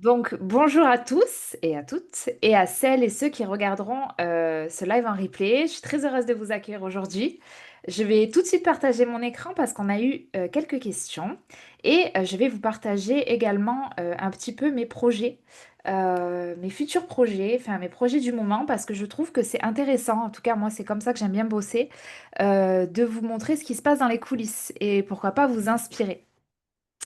Donc, bonjour à tous et à toutes et à celles et ceux qui regarderont ce live en replay. Je suis très heureuse de vous accueillir aujourd'hui. Je vais tout de suite partager mon écran parce qu'on a eu quelques questions et je vais vous partager également un petit peu mes projets, mes futurs projets, enfin mes projets du moment parce que je trouve que c'est intéressant. En tout cas, moi, c'est comme ça que j'aime bien bosser, de vous montrer ce qui se passe dans les coulisses et pourquoi pas vous inspirer.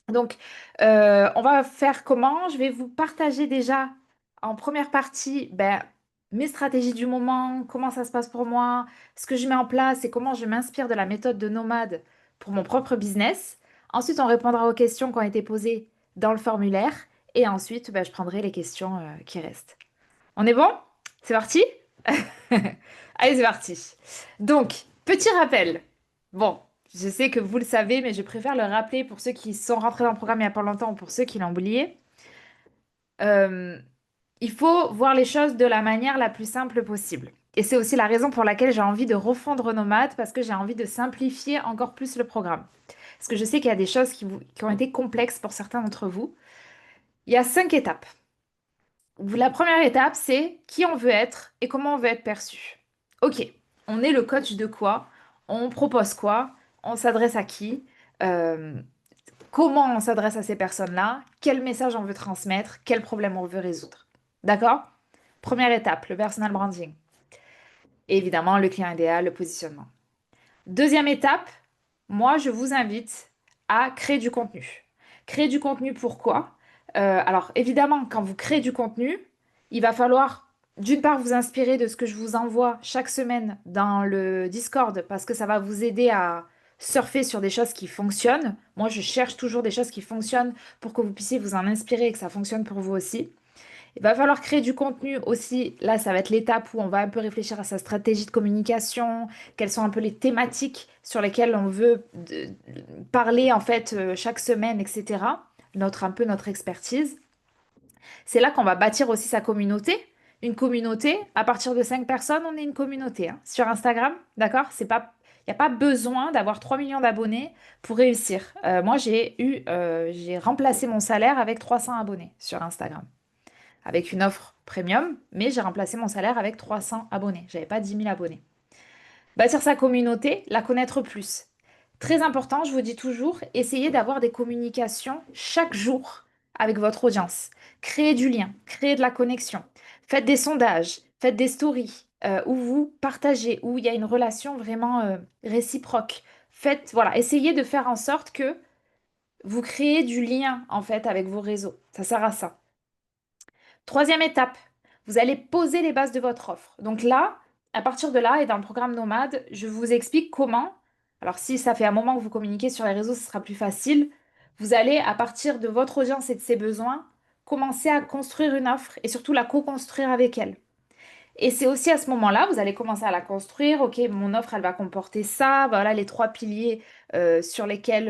Donc, on va faire comment? Je vais vous partager déjà en première partie mes stratégies du moment, comment ça se passe pour moi, ce que je mets en place et comment je m'inspire de la méthode de nomade pour mon propre business. Ensuite, on répondra aux questions qui ont été posées dans le formulaire et ensuite, je prendrai les questions qui restent. On est bon? C'est parti? Allez, c'est parti. Donc, petit rappel. Bon, je sais que vous le savez, mais je préfère le rappeler pour ceux qui sont rentrés dans le programme il n'y a pas longtemps ou pour ceux qui l'ont oublié. Euh, il faut voir les choses de la manière la plus simple possible. Et c'est aussi la raison pour laquelle j'ai envie de refondre nos maths, parce que j'ai envie de simplifier encore plus le programme. Parce que je sais qu'il y a des choses qui ont été complexes pour certains d'entre vous. Il y a 5 étapes. La première étape, c'est qui on veut être et comment on veut être perçu. Ok, on est le coach de quoi? On propose quoi? On s'adresse à qui? Euh, Comment on s'adresse à ces personnes-là? Quel message on veut transmettre? Quel problème on veut résoudre? D'accord? Première étape, le personal branding. Et évidemment, le client idéal, le positionnement. Deuxième étape, moi, je vous invite à créer du contenu. Créer du contenu, pourquoi? Alors, évidemment, quand vous créez du contenu, il va falloir, d'une part, vous inspirer de ce que je vous envoie chaque semaine dans le Discord, parce que ça va vous aider à surfer sur des choses qui fonctionnent. Moi, je cherche toujours des choses qui fonctionnent pour que vous puissiez vous en inspirer et que ça fonctionne pour vous aussi. Il va falloir créer du contenu aussi. Là, ça va être l'étape où on va un peu réfléchir à sa stratégie de communication, quelles sont un peu les thématiques sur lesquelles on veut parler en fait chaque semaine, etc. Un peu notre expertise. C'est là qu'on va bâtir aussi sa communauté. Une communauté, à partir de 5 personnes, on est une communauté, hein. Sur Instagram, d'accord? Il n'y a pas besoin d'avoir 3 millions d'abonnés pour réussir. Moi, j'ai remplacé mon salaire avec 300 abonnés sur Instagram avec une offre premium, mais j'ai remplacé mon salaire avec 300 abonnés. J'avais pas 10 000 abonnés. Bâtir sa communauté, la connaître plus. Très important, je vous dis toujours, essayez d'avoir des communications chaque jour avec votre audience. Créez du lien, créez de la connexion. Faites des sondages, faites des stories où vous partagez, où il y a une relation vraiment réciproque. Faites, voilà, essayez de faire en sorte que vous créez du lien en fait avec vos réseaux. Ça sert à ça. Troisième étape, vous allez poser les bases de votre offre. Donc là, à partir de là et dans le programme Nomade, je vous explique comment. Alors si ça fait un moment que vous communiquez sur les réseaux, ce sera plus facile. Vous allez, à partir de votre audience et de ses besoins, commencer à construire une offre et surtout la co-construire avec elle. Et c'est aussi à ce moment-là, vous allez commencer à la construire. Ok, mon offre, elle va comporter ça. Voilà les 3 piliers sur lesquels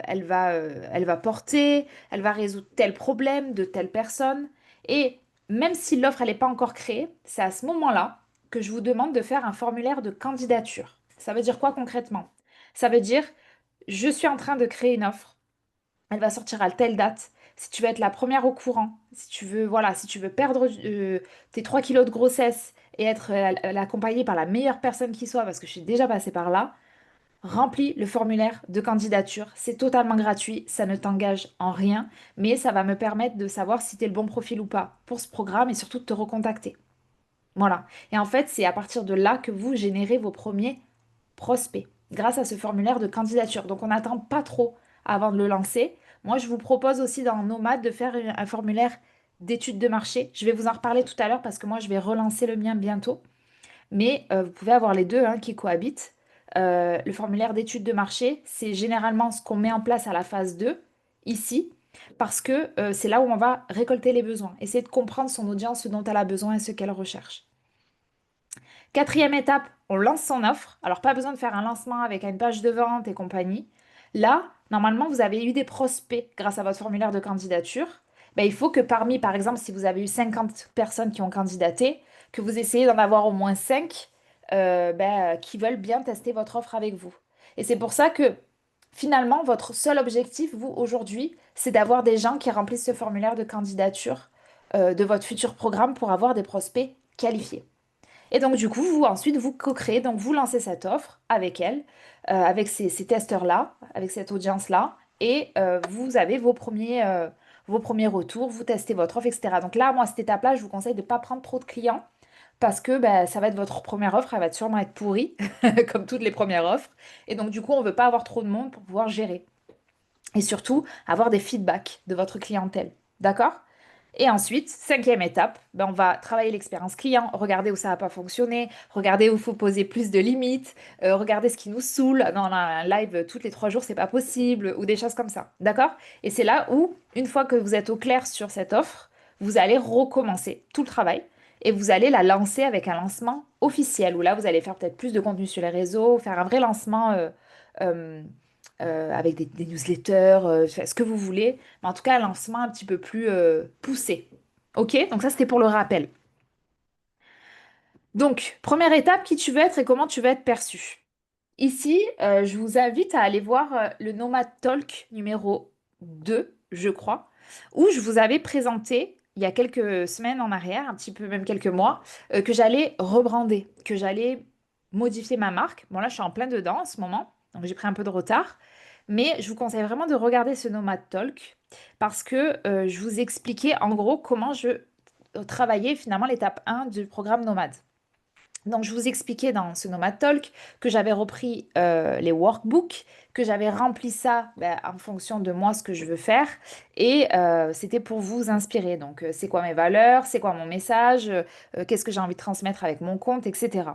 elle va porter. Elle va résoudre tel problème de telle personne. Et même si l'offre, elle n'est pas encore créée, c'est à ce moment-là que je vous demande de faire un formulaire de candidature. Ça veut dire quoi concrètement? Ça veut dire, je suis en train de créer une offre. Elle va sortir à telle date. Si tu veux être la première au courant, si tu veux, voilà, si tu veux perdre tes 3 kilos de grossesse et être accompagnée par la meilleure personne qui soit, parce que je suis déjà passée par là, remplis le formulaire de candidature. C'est totalement gratuit, ça ne t'engage en rien, mais ça va me permettre de savoir si tu es le bon profil ou pas pour ce programme et surtout de te recontacter. Voilà. Et en fait, c'est à partir de là que vous générez vos premiers prospect grâce à ce formulaire de candidature. Donc on n'attend pas trop avant de le lancer. Moi, je vous propose aussi dans Nomade de faire un formulaire d'étude de marché. Je vais vous en reparler tout à l'heure parce que moi, je vais relancer le mien bientôt. Mais vous pouvez avoir les deux hein, qui cohabitent. Le formulaire d'étude de marché, c'est généralement ce qu'on met en place à la phase 2 ici, parce que c'est là où on va récolter les besoins, essayer de comprendre son audience, ce dont elle a besoin et ce qu'elle recherche. Quatrième étape, on lance son offre. Alors, pas besoin de faire un lancement avec une page de vente et compagnie. Là, normalement, vous avez eu des prospects grâce à votre formulaire de candidature. Ben, il faut que parmi, par exemple, si vous avez eu 50 personnes qui ont candidaté, que vous essayez d'en avoir au moins 5 qui veulent bien tester votre offre avec vous. Et c'est pour ça que Finalement, votre seul objectif, vous, aujourd'hui, c'est d'avoir des gens qui remplissent ce formulaire de candidature de votre futur programme pour avoir des prospects qualifiés. Et donc, du coup, vous, ensuite, vous co-créez, donc vous lancez cette offre avec elle, avec ces testeurs-là, avec cette audience-là, et vous avez vos premiers retours, vous testez votre offre, etc. Donc là, moi, à cette étape-là, je vous conseille de ne pas prendre trop de clients parce que ben, ça va être votre première offre, elle va sûrement être pourrie, comme toutes les premières offres. Et donc, du coup, on ne veut pas avoir trop de monde pour pouvoir gérer. Et surtout, avoir des feedbacks de votre clientèle. D'accord? Et ensuite, cinquième étape, ben on va travailler l'expérience client, regarder où ça n'a pas fonctionné, regarder où il faut poser plus de limites, regarder ce qui nous saoule. Non, un live toutes les 3 jours, c'est pas possible, ou des choses comme ça. D'accord? Et c'est là où, une fois que vous êtes au clair sur cette offre, vous allez recommencer tout le travail et vous allez la lancer avec un lancement officiel, où là, vous allez faire peut-être plus de contenu sur les réseaux, faire un vrai lancement euh, avec des newsletters, ce que vous voulez, mais en tout cas un lancement un petit peu plus poussé. Ok? Donc ça, c'était pour le rappel. Donc, première étape, qui tu veux être et comment tu veux être perçu. Ici, je vous invite à aller voir le Nomad Talk numéro 2, je crois, où je vous avais présenté, il y a quelques semaines en arrière, un petit peu même quelques mois, que j'allais rebrander, que j'allais modifier ma marque. Bon, là, je suis en plein dedans en ce moment, donc j'ai pris un peu de retard. Mais je vous conseille vraiment de regarder ce Nomad Talk parce que je vous expliquais en gros comment je travaillais finalement l'étape 1 du programme Nomade. Donc, je vous expliquais dans ce Nomad Talk que j'avais repris les workbooks, que j'avais rempli ça ben, en fonction de moi, ce que je veux faire. Et c'était pour vous inspirer. Donc, c'est quoi mes valeurs, c'est quoi mon message, qu'est-ce que j'ai envie de transmettre avec mon compte, etc.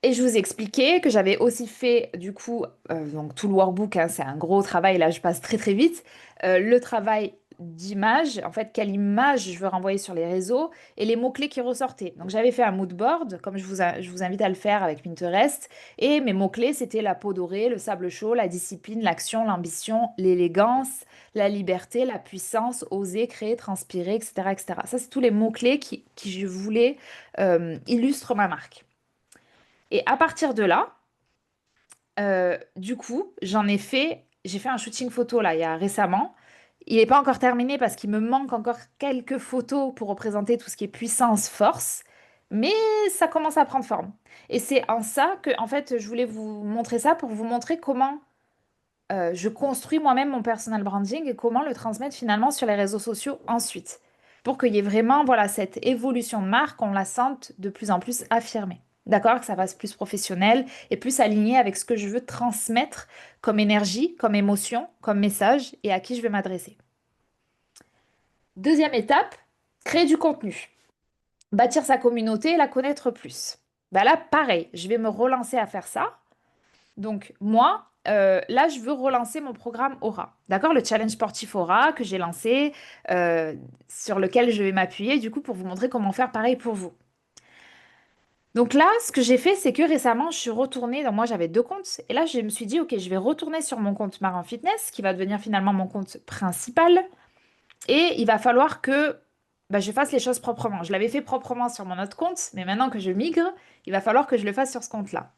Et je vous expliquais que j'avais aussi fait, du coup, donc tout le workbook, hein, c'est un gros travail, là je passe très très vite, le travail d'image, en fait, quelle image je veux renvoyer sur les réseaux et les mots-clés qui ressortaient. Donc j'avais fait un mood board, comme je vous invite à le faire avec Pinterest, et mes mots-clés, c'était la peau dorée, le sable chaud, la discipline, l'action, l'ambition, l'élégance, la liberté, la puissance, oser, créer, transpirer, etc., etc. Ça, c'est tous les mots-clés qui je voulais illustrent ma marque. Et à partir de là, du coup, j'ai fait un shooting photo là, il y a récemment. Il n'est pas encore terminé parce qu'il me manque encore quelques photos pour représenter tout ce qui est puissance, force, mais ça commence à prendre forme. Et c'est en ça que, en fait, je voulais vous montrer ça pour vous montrer comment je construis moi-même mon personal branding et comment le transmettre finalement sur les réseaux sociaux ensuite. Pour qu'il y ait vraiment, voilà, cette évolution de marque, on la sente de plus en plus affirmée. D'accord? Que ça fasse plus professionnel et plus aligné avec ce que je veux transmettre comme énergie, comme émotion, comme message et à qui je veux m'adresser. Deuxième étape, créer du contenu. Bâtir sa communauté et la connaître plus. Bah là, pareil, je vais me relancer à faire ça. Donc, moi, là, je veux relancer mon programme Aura. D'accord? Le challenge sportif Aura que j'ai lancé, sur lequel je vais m'appuyer, du coup, pour vous montrer comment faire pareil pour vous. Donc là, ce que j'ai fait, c'est que récemment, je suis retournée. Donc, moi, j'avais 2 comptes. Et là, je me suis dit, OK, je vais retourner sur mon compte Marin Fitness, qui va devenir finalement mon compte principal. Et il va falloir que bah, je fasse les choses proprement. Je l'avais fait proprement sur mon autre compte, mais maintenant que je migre, il va falloir que je le fasse sur ce compte-là.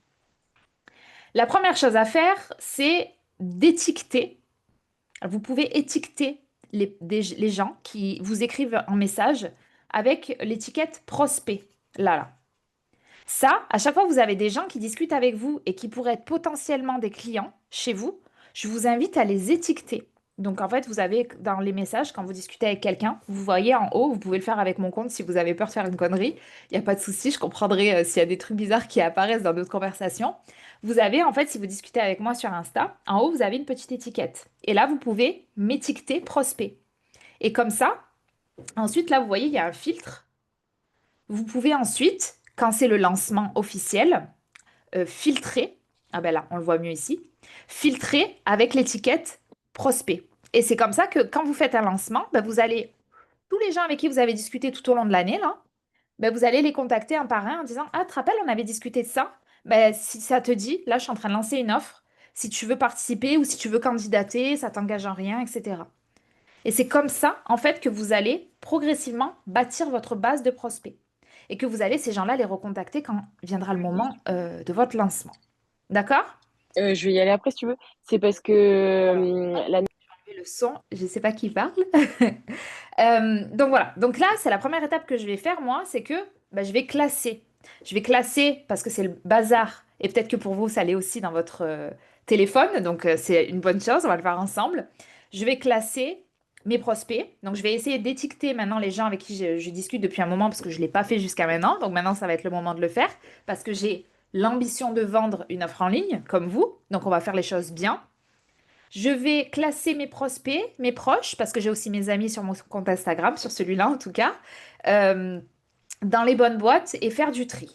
La première chose à faire, c'est d'étiqueter. Vous pouvez étiqueter les gens qui vous écrivent un message avec l'étiquette prospect. Là, là. Ça, à chaque fois que vous avez des gens qui discutent avec vous et qui pourraient être potentiellement des clients chez vous, je vous invite à les étiqueter. Donc en fait, vous avez dans les messages, quand vous discutez avec quelqu'un, vous voyez en haut, vous pouvez le faire avec mon compte si vous avez peur de faire une connerie. Il n'y a pas de souci, je comprendrai s'il y a des trucs bizarres qui apparaissent dans d'autres conversations. Vous avez en fait, si vous discutez avec moi sur Insta, en haut, vous avez une petite étiquette. Et là, vous pouvez m'étiqueter prospect. Et comme ça, ensuite, là, vous voyez, il y a un filtre. Vous pouvez ensuite, quand c'est le lancement officiel, filtrer, ah ben là, on le voit mieux ici, filtrer avec l'étiquette prospect. Et c'est comme ça que quand vous faites un lancement, ben vous allez, tous les gens avec qui vous avez discuté tout au long de l'année, là, ben vous allez les contacter un par un en disant, ah, tu te rappelles, on avait discuté de ça. Ben, si ça te dit, là, je suis en train de lancer une offre. Si tu veux participer ou si tu veux candidater, ça t'engage en rien, etc. Et c'est comme ça, en fait, que vous allez progressivement bâtir votre base de prospects. Et que vous allez, ces gens-là, les recontacter quand viendra le moment de votre lancement. D'accord? Je vais y aller après si tu veux. C'est parce que Alors, hop, je vais enlever le son, je ne sais pas qui parle. Donc voilà, donc là, c'est la première étape que je vais faire, moi, c'est que bah, je vais classer. Je vais classer parce que c'est le bazar, et peut-être que pour vous, ça l'est aussi dans votre téléphone, donc c'est une bonne chose, on va le faire ensemble. Je vais classer mes prospects, donc je vais essayer d'étiqueter maintenant les gens avec qui je discute depuis un moment, parce que je ne l'ai pas fait jusqu'à maintenant, donc maintenant, ça va être le moment de le faire, parce que j'ai l'ambition de vendre une offre en ligne, comme vous, donc on va faire les choses bien. Je vais classer mes prospects, mes proches, parce que j'ai aussi mes amis sur mon compte Instagram, sur celui-là en tout cas, euh, dans les bonnes boîtes et faire du tri.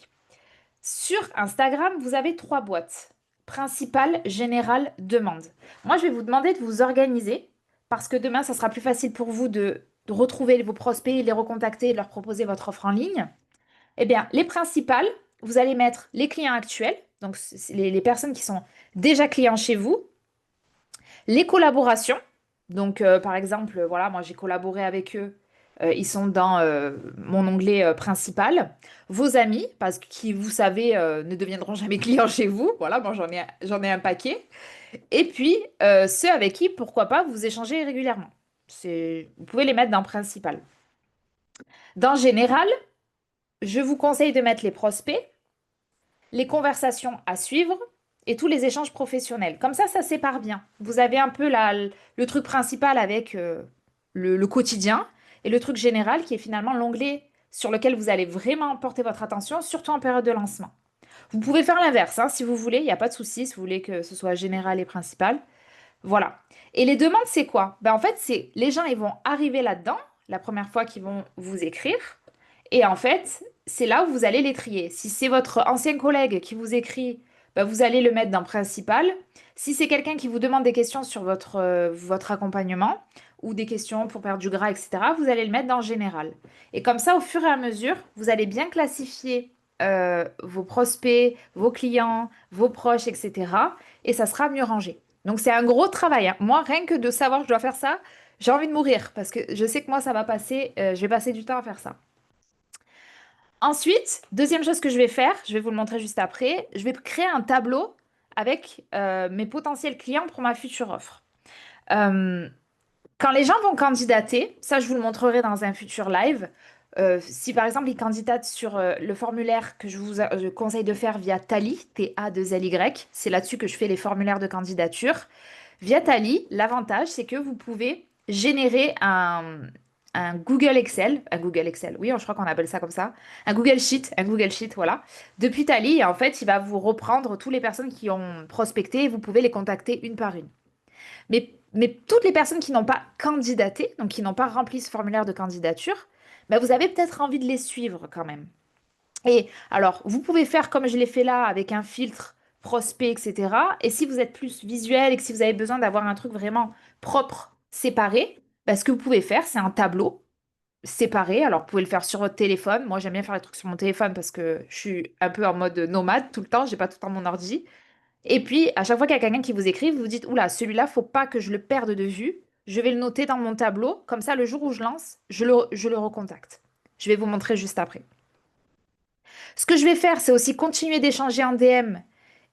Sur Instagram, vous avez trois boîtes. Principale, générale, demande. Moi, je vais vous demander de vous organiser parce que demain, ça sera plus facile pour vous de retrouver vos prospects, les recontacter et de leur proposer votre offre en ligne. Eh bien, les principales, vous allez mettre les clients actuels, donc c'est les personnes qui sont déjà clients chez vous. Les collaborations, donc par exemple, voilà, moi j'ai collaboré avec eux, ils sont dans mon onglet principal. Vos amis, parce que qui, vous savez, ne deviendront jamais clients chez vous, voilà, moi j'en ai un paquet. Et puis ceux avec qui, pourquoi pas, vous échangez régulièrement. Vous pouvez les mettre dans principal. Dans général, je vous conseille de mettre les prospects, les conversations à suivre et tous les échanges professionnels. Comme ça sépare bien. Vous avez un peu le truc principal avec le quotidien et le truc général qui est finalement l'onglet sur lequel vous allez vraiment porter votre attention, surtout en période de lancement. Vous pouvez faire l'inverse, hein, si vous voulez, il n'y a pas de souci, si vous voulez que ce soit général et principal. Voilà. Et les demandes, c'est quoi? Ben, en fait, c'est les gens, ils vont arriver là-dedans, la première fois qu'ils vont vous écrire. Et en fait, c'est là où vous allez les trier. Si c'est votre ancien collègue qui vous écrit, ben, vous allez le mettre dans principal. Si c'est quelqu'un qui vous demande des questions sur votre accompagnement ou des questions pour perdre du gras, etc., vous allez le mettre dans général. Et comme ça, au fur et à mesure, vous allez bien classifier vos prospects, vos clients, vos proches, etc. Et ça sera mieux rangé. Donc c'est un gros travail, hein. Moi, rien que de savoir que je dois faire ça, j'ai envie de mourir parce que je sais que moi, ça va passer, je vais passer du temps à faire ça. Ensuite, deuxième chose que je vais faire, je vais vous le montrer juste après, je vais créer un tableau avec mes potentiels clients pour ma future offre. Euh, Quand les gens vont candidater, ça je vous le montrerai dans un futur live. Si par exemple ils candidatent sur le formulaire que je conseille de faire via Tally, T-A-2-L-Y, c'est là-dessus que je fais les formulaires de candidature. Via Tally, l'avantage c'est que vous pouvez générer un Google Excel, oui, je crois qu'on appelle ça comme ça, un Google Sheet, voilà. Depuis Tally, en fait, il va vous reprendre toutes les personnes qui ont prospecté et vous pouvez les contacter une par une. Mais toutes les personnes qui n'ont pas candidaté, donc qui n'ont pas rempli ce formulaire de candidature, ben vous avez peut-être envie de les suivre quand même. Et alors, vous pouvez faire comme je l'ai fait là, avec un filtre prospect, etc. Et si vous êtes plus visuel et que si vous avez besoin d'avoir un truc vraiment propre, séparé, ben ce que vous pouvez faire, c'est un tableau séparé. Alors, vous pouvez le faire sur votre téléphone. Moi, j'aime bien faire les trucs sur mon téléphone parce que je suis un peu en mode nomade tout le temps. J'ai pas tout le temps mon ordi. Et puis, à chaque fois qu'il y a quelqu'un qui vous écrit, vous vous dites, oula, celui-là, faut pas que je le perde de vue. Je vais le noter dans mon tableau. Comme ça, le jour où je lance, je le recontacte. Je vais vous montrer juste après. Ce que je vais faire, c'est aussi continuer d'échanger en DM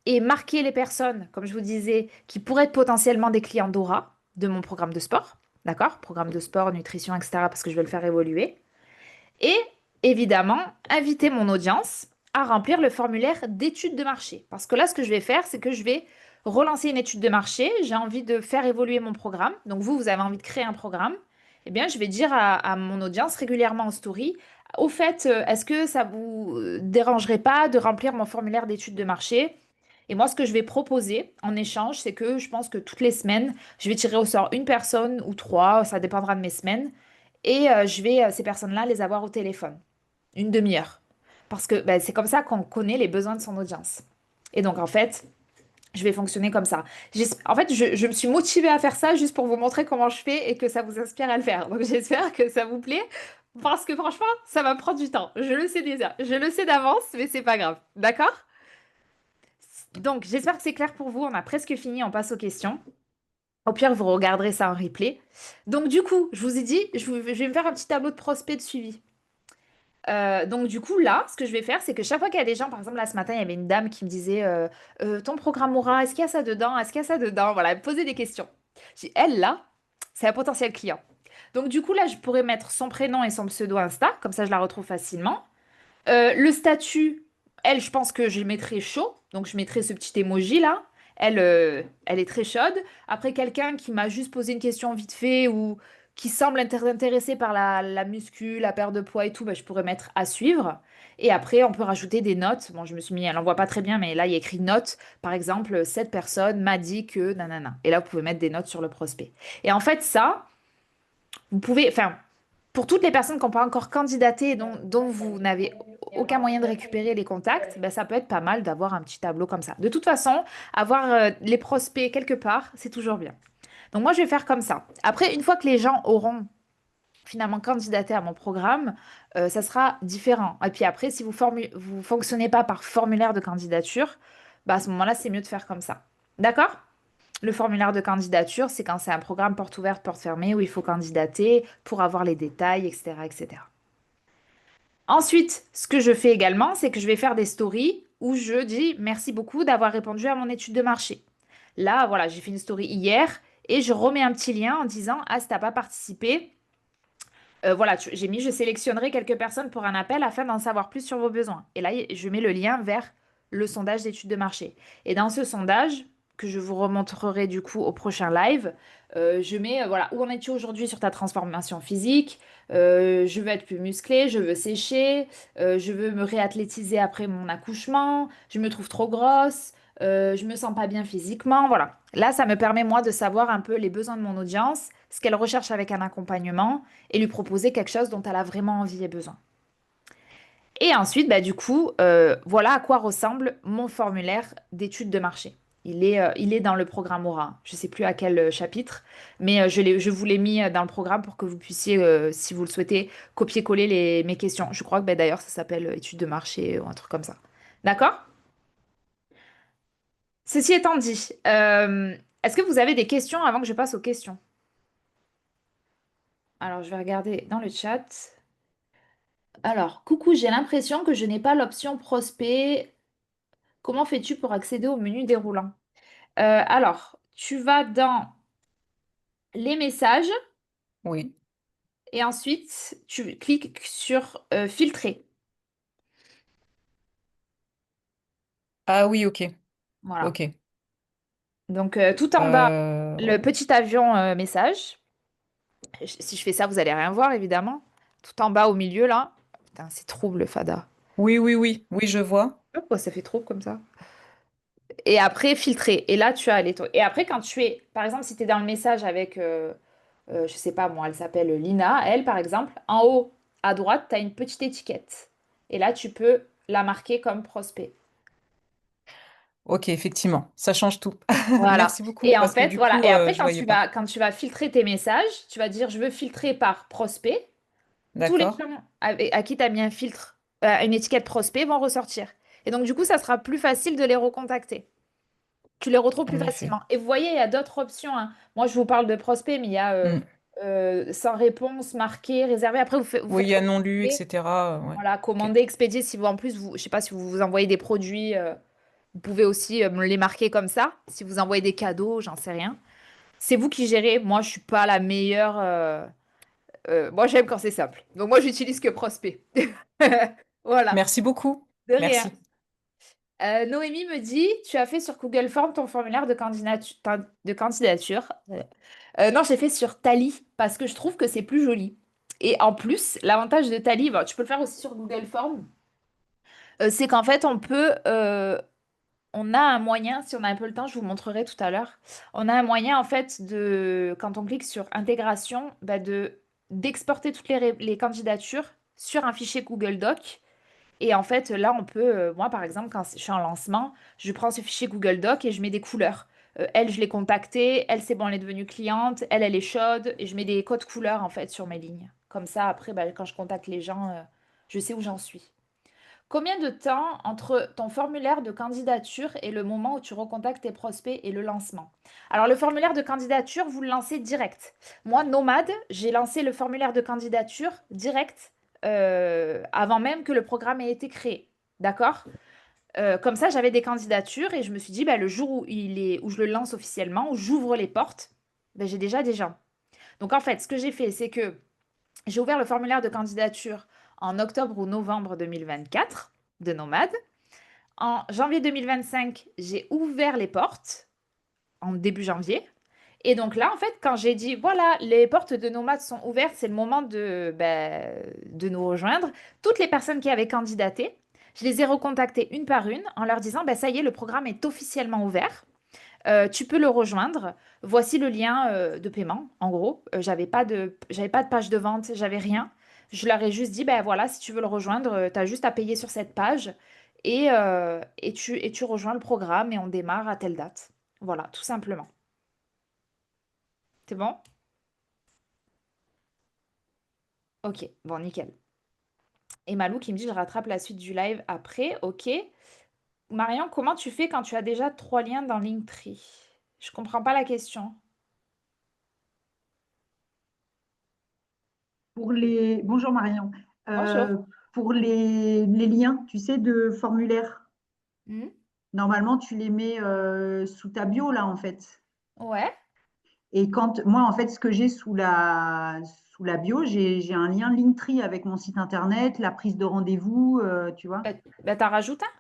et marquer les personnes, comme je vous disais, qui pourraient être potentiellement des clients d'Aura, de mon programme de sport. D'accord? Programme de sport, nutrition, etc. Parce que je vais le faire évoluer. Et évidemment, inviter mon audience à remplir le formulaire d'étude de marché. Parce que là, ce que je vais faire, c'est que je vais relancer une étude de marché. J'ai envie de faire évoluer mon programme. Donc vous avez envie de créer un programme. Eh bien, je vais dire à mon audience régulièrement en story, au fait, est-ce que ça vous dérangerait pas de remplir mon formulaire d'étude de marché? Et moi, ce que je vais proposer en échange, c'est que je pense que toutes les semaines, je vais tirer au sort une personne ou trois, ça dépendra de mes semaines, et je vais, ces personnes-là, les avoir au téléphone, une demi-heure. Parce que ben, c'est comme ça qu'on connaît les besoins de son audience. Et donc, en fait, je vais fonctionner comme ça. En fait, je me suis motivée à faire ça juste pour vous montrer comment je fais et que ça vous inspire à le faire. Donc, j'espère que ça vous plaît. Parce que franchement, ça va me prendre du temps. Je le sais déjà. Je le sais d'avance, mais c'est pas grave. D'accord? Donc, j'espère que c'est clair pour vous. On a presque fini. On passe aux questions. Au pire, vous regarderez ça en replay. Donc, du coup, je vous ai dit, je vais me faire un petit tableau de prospects de suivi. Donc du coup là, ce que je vais faire, c'est que chaque fois qu'il y a des gens, par exemple là ce matin, il y avait une dame qui me disait ton programme Aura, est-ce qu'il y a ça dedans? Est-ce qu'il y a ça dedans? Voilà, elle me posait des questions. J'ai dit, elle là, c'est un potentiel client. Donc du coup là, je pourrais mettre son prénom et son pseudo Insta, comme ça je la retrouve facilement. Le statut, elle, je pense que je le mettrai chaud. Donc, je mettrai ce petit emoji là. Elle est très chaude. Après, quelqu'un qui m'a juste posé une question vite fait ou qui semble intéressé par la muscu, la perte de poids et tout, bah, je pourrais mettre à suivre. Et après, on peut rajouter des notes. Bon, je me suis mis, elle en voit pas très bien, mais là, il y a écrit notes. Par exemple, cette personne m'a dit que nanana. Et là, vous pouvez mettre des notes sur le prospect. Et en fait, ça, vous pouvez, enfin, pour toutes les personnes qui n'ont pas encore candidaté et dont vous n'avez aucun moyen de récupérer les contacts, ben, ça peut être pas mal d'avoir un petit tableau comme ça. De toute façon, avoir les prospects quelque part, c'est toujours bien. Donc moi, je vais faire comme ça. Après, une fois que les gens auront finalement candidaté à mon programme, ça sera différent. Et puis après, si vous fonctionnez pas par formulaire de candidature, bah, à ce moment-là, c'est mieux de faire comme ça. D'accord? Le formulaire de candidature, c'est quand c'est un programme porte ouverte, porte fermée, où il faut candidater pour avoir les détails, etc., etc. Ensuite, ce que je fais également, c'est que je vais faire des stories où je dis merci beaucoup d'avoir répondu à mon étude de marché. Là, voilà, j'ai fait une story hier et je remets un petit lien en disant, ah, si t'as pas participé, voilà, j'ai mis, je sélectionnerai quelques personnes pour un appel afin d'en savoir plus sur vos besoins. Et là, je mets le lien vers le sondage d'études de marché. Et dans ce sondage, que je vous remontrerai du coup au prochain live, je mets, voilà, où en es-tu aujourd'hui sur ta transformation physique? Je veux être plus musclée, je veux sécher, je veux me réathlétiser après mon accouchement, je me trouve trop grosse, je me sens pas bien physiquement, voilà. Là, ça me permet moi de savoir un peu les besoins de mon audience, ce qu'elle recherche avec un accompagnement et lui proposer quelque chose dont elle a vraiment envie et besoin. Et ensuite, bah, du coup, voilà à quoi ressemble mon formulaire d'étude de marché. Il est dans le programme Aura. Je ne sais plus à quel chapitre, mais je vous l'ai mis dans le programme pour que vous puissiez, si vous le souhaitez, copier-coller mes questions. Je crois que bah, d'ailleurs, ça s'appelle étude de marché ou un truc comme ça. D'accord? Ceci étant dit, est-ce que vous avez des questions avant que je passe aux questions? Alors, je vais regarder dans le chat. Alors, coucou, j'ai l'impression que je n'ai pas l'option prospect. Comment fais-tu pour accéder au menu déroulant? Alors, tu vas dans les messages Oui. et ensuite tu cliques sur filtrer. Ah oui, ok. Voilà. Ok. Donc, tout en bas, le Ouais. petit avion message. Si je fais ça, vous allez rien voir, évidemment. Tout en bas au milieu, là. Putain, c'est trouble, Fada. Oui, oui, oui. Oui, je vois. Pourquoi ça fait trouble comme ça? Et après, filtrer. Et là, tu as les trucs. Et après, quand tu es, par exemple, si tu es dans le message avec, je sais pas moi, elle s'appelle Lina, elle, par exemple, en haut à droite, tu as une petite étiquette. Et là, tu peux la marquer comme prospect. Ok, effectivement. Ça change tout. Voilà. Merci beaucoup Et en parce que fait, du voilà. coup, Et après, je voyais pas. quand tu vas filtrer tes messages, tu vas dire, je veux filtrer par prospect. Tous les D'accord. gens à qui tu as mis un filtre, une étiquette prospect vont ressortir. Et donc, du coup, ça sera plus facile de les recontacter. Tu les retrouves plus En effet. facilement. Et vous voyez, il y a d'autres options, hein. Moi, je vous parle de prospect, mais il y a Mm. sans réponse, marqué, réservé. Après, vous Oui, il faites y a comme non vous lu, voulez. etc. Ouais. Voilà, Ok. commander, expédier. Si vous, en plus, je sais pas si vous vous envoyez des produits, vous pouvez aussi me les marquer comme ça. Si vous envoyez des cadeaux, j'en sais rien. C'est vous qui gérez. Moi, je suis pas la meilleure. Moi, j'aime quand c'est simple. Donc, moi, j'utilise que prospect. Voilà, Merci beaucoup. de rien. Merci. Noémie me dit, tu as fait sur Google Form ton formulaire de candidature. Non, j'ai fait sur Tally parce que je trouve que c'est plus joli. Et en plus, l'avantage de Tally, bon, tu peux le faire aussi sur Google Form, c'est qu'en fait, on a un moyen, si on a un peu le temps, je vous montrerai tout à l'heure, on a un moyen en fait quand on clique sur intégration, bah, d'exporter toutes les candidatures sur un fichier Google Doc. Et en fait, là, on peut, moi par exemple, quand je suis en lancement, je prends ce fichier Google Doc et je mets des couleurs. Elle, je l'ai contactée, elle, c'est bon, elle est devenue cliente, elle est chaude, et je mets des codes couleurs en fait sur mes lignes. Comme ça, après, bah, quand je contacte les gens, je sais où j'en suis. Combien de temps entre ton formulaire de candidature et le moment où tu recontactes tes prospects et le lancement? Alors, le formulaire de candidature, vous le lancez direct. Moi, Nomade, j'ai lancé le formulaire de candidature direct avant même que le programme ait été créé. D'accord? Comme ça, j'avais des candidatures et je me suis dit, bah, le jour où je le lance officiellement, où j'ouvre les portes, bah, j'ai déjà des gens. Donc en fait, ce que j'ai fait, c'est que j'ai ouvert le formulaire de candidature en octobre ou novembre 2024 de Nomade. En janvier 2025, j'ai ouvert les portes en début janvier. Et donc là, en fait, quand j'ai dit, voilà, les portes de Nomade sont ouvertes, c'est le moment de nous rejoindre, toutes les personnes qui avaient candidaté, je les ai recontactées une par une en leur disant, bah, ça y est, le programme est officiellement ouvert. Tu peux le rejoindre. Voici le lien de paiement. En gros, j'avais pas de page de vente, j'avais rien. Je leur ai juste dit, ben voilà, si tu veux le rejoindre, tu as juste à payer sur cette page et tu rejoins le programme et on démarre à telle date. Voilà, tout simplement. C'est bon? Ok, bon, nickel. Et Malou qui me dit, je rattrape la suite du live après. Ok. Marion, comment tu fais quand tu as déjà 3 liens dans Linktree? Je comprends pas la question. Bonjour Marion. Bonjour. Pour les liens, tu sais, de formulaire, Hmm. normalement, tu les mets sous ta bio, là, en fait. Ouais. Et moi, en fait, ce que j'ai sous la bio, j'ai un lien Linktree avec mon site internet, la prise de rendez-vous, tu vois. Bah, t'en rajoutes un?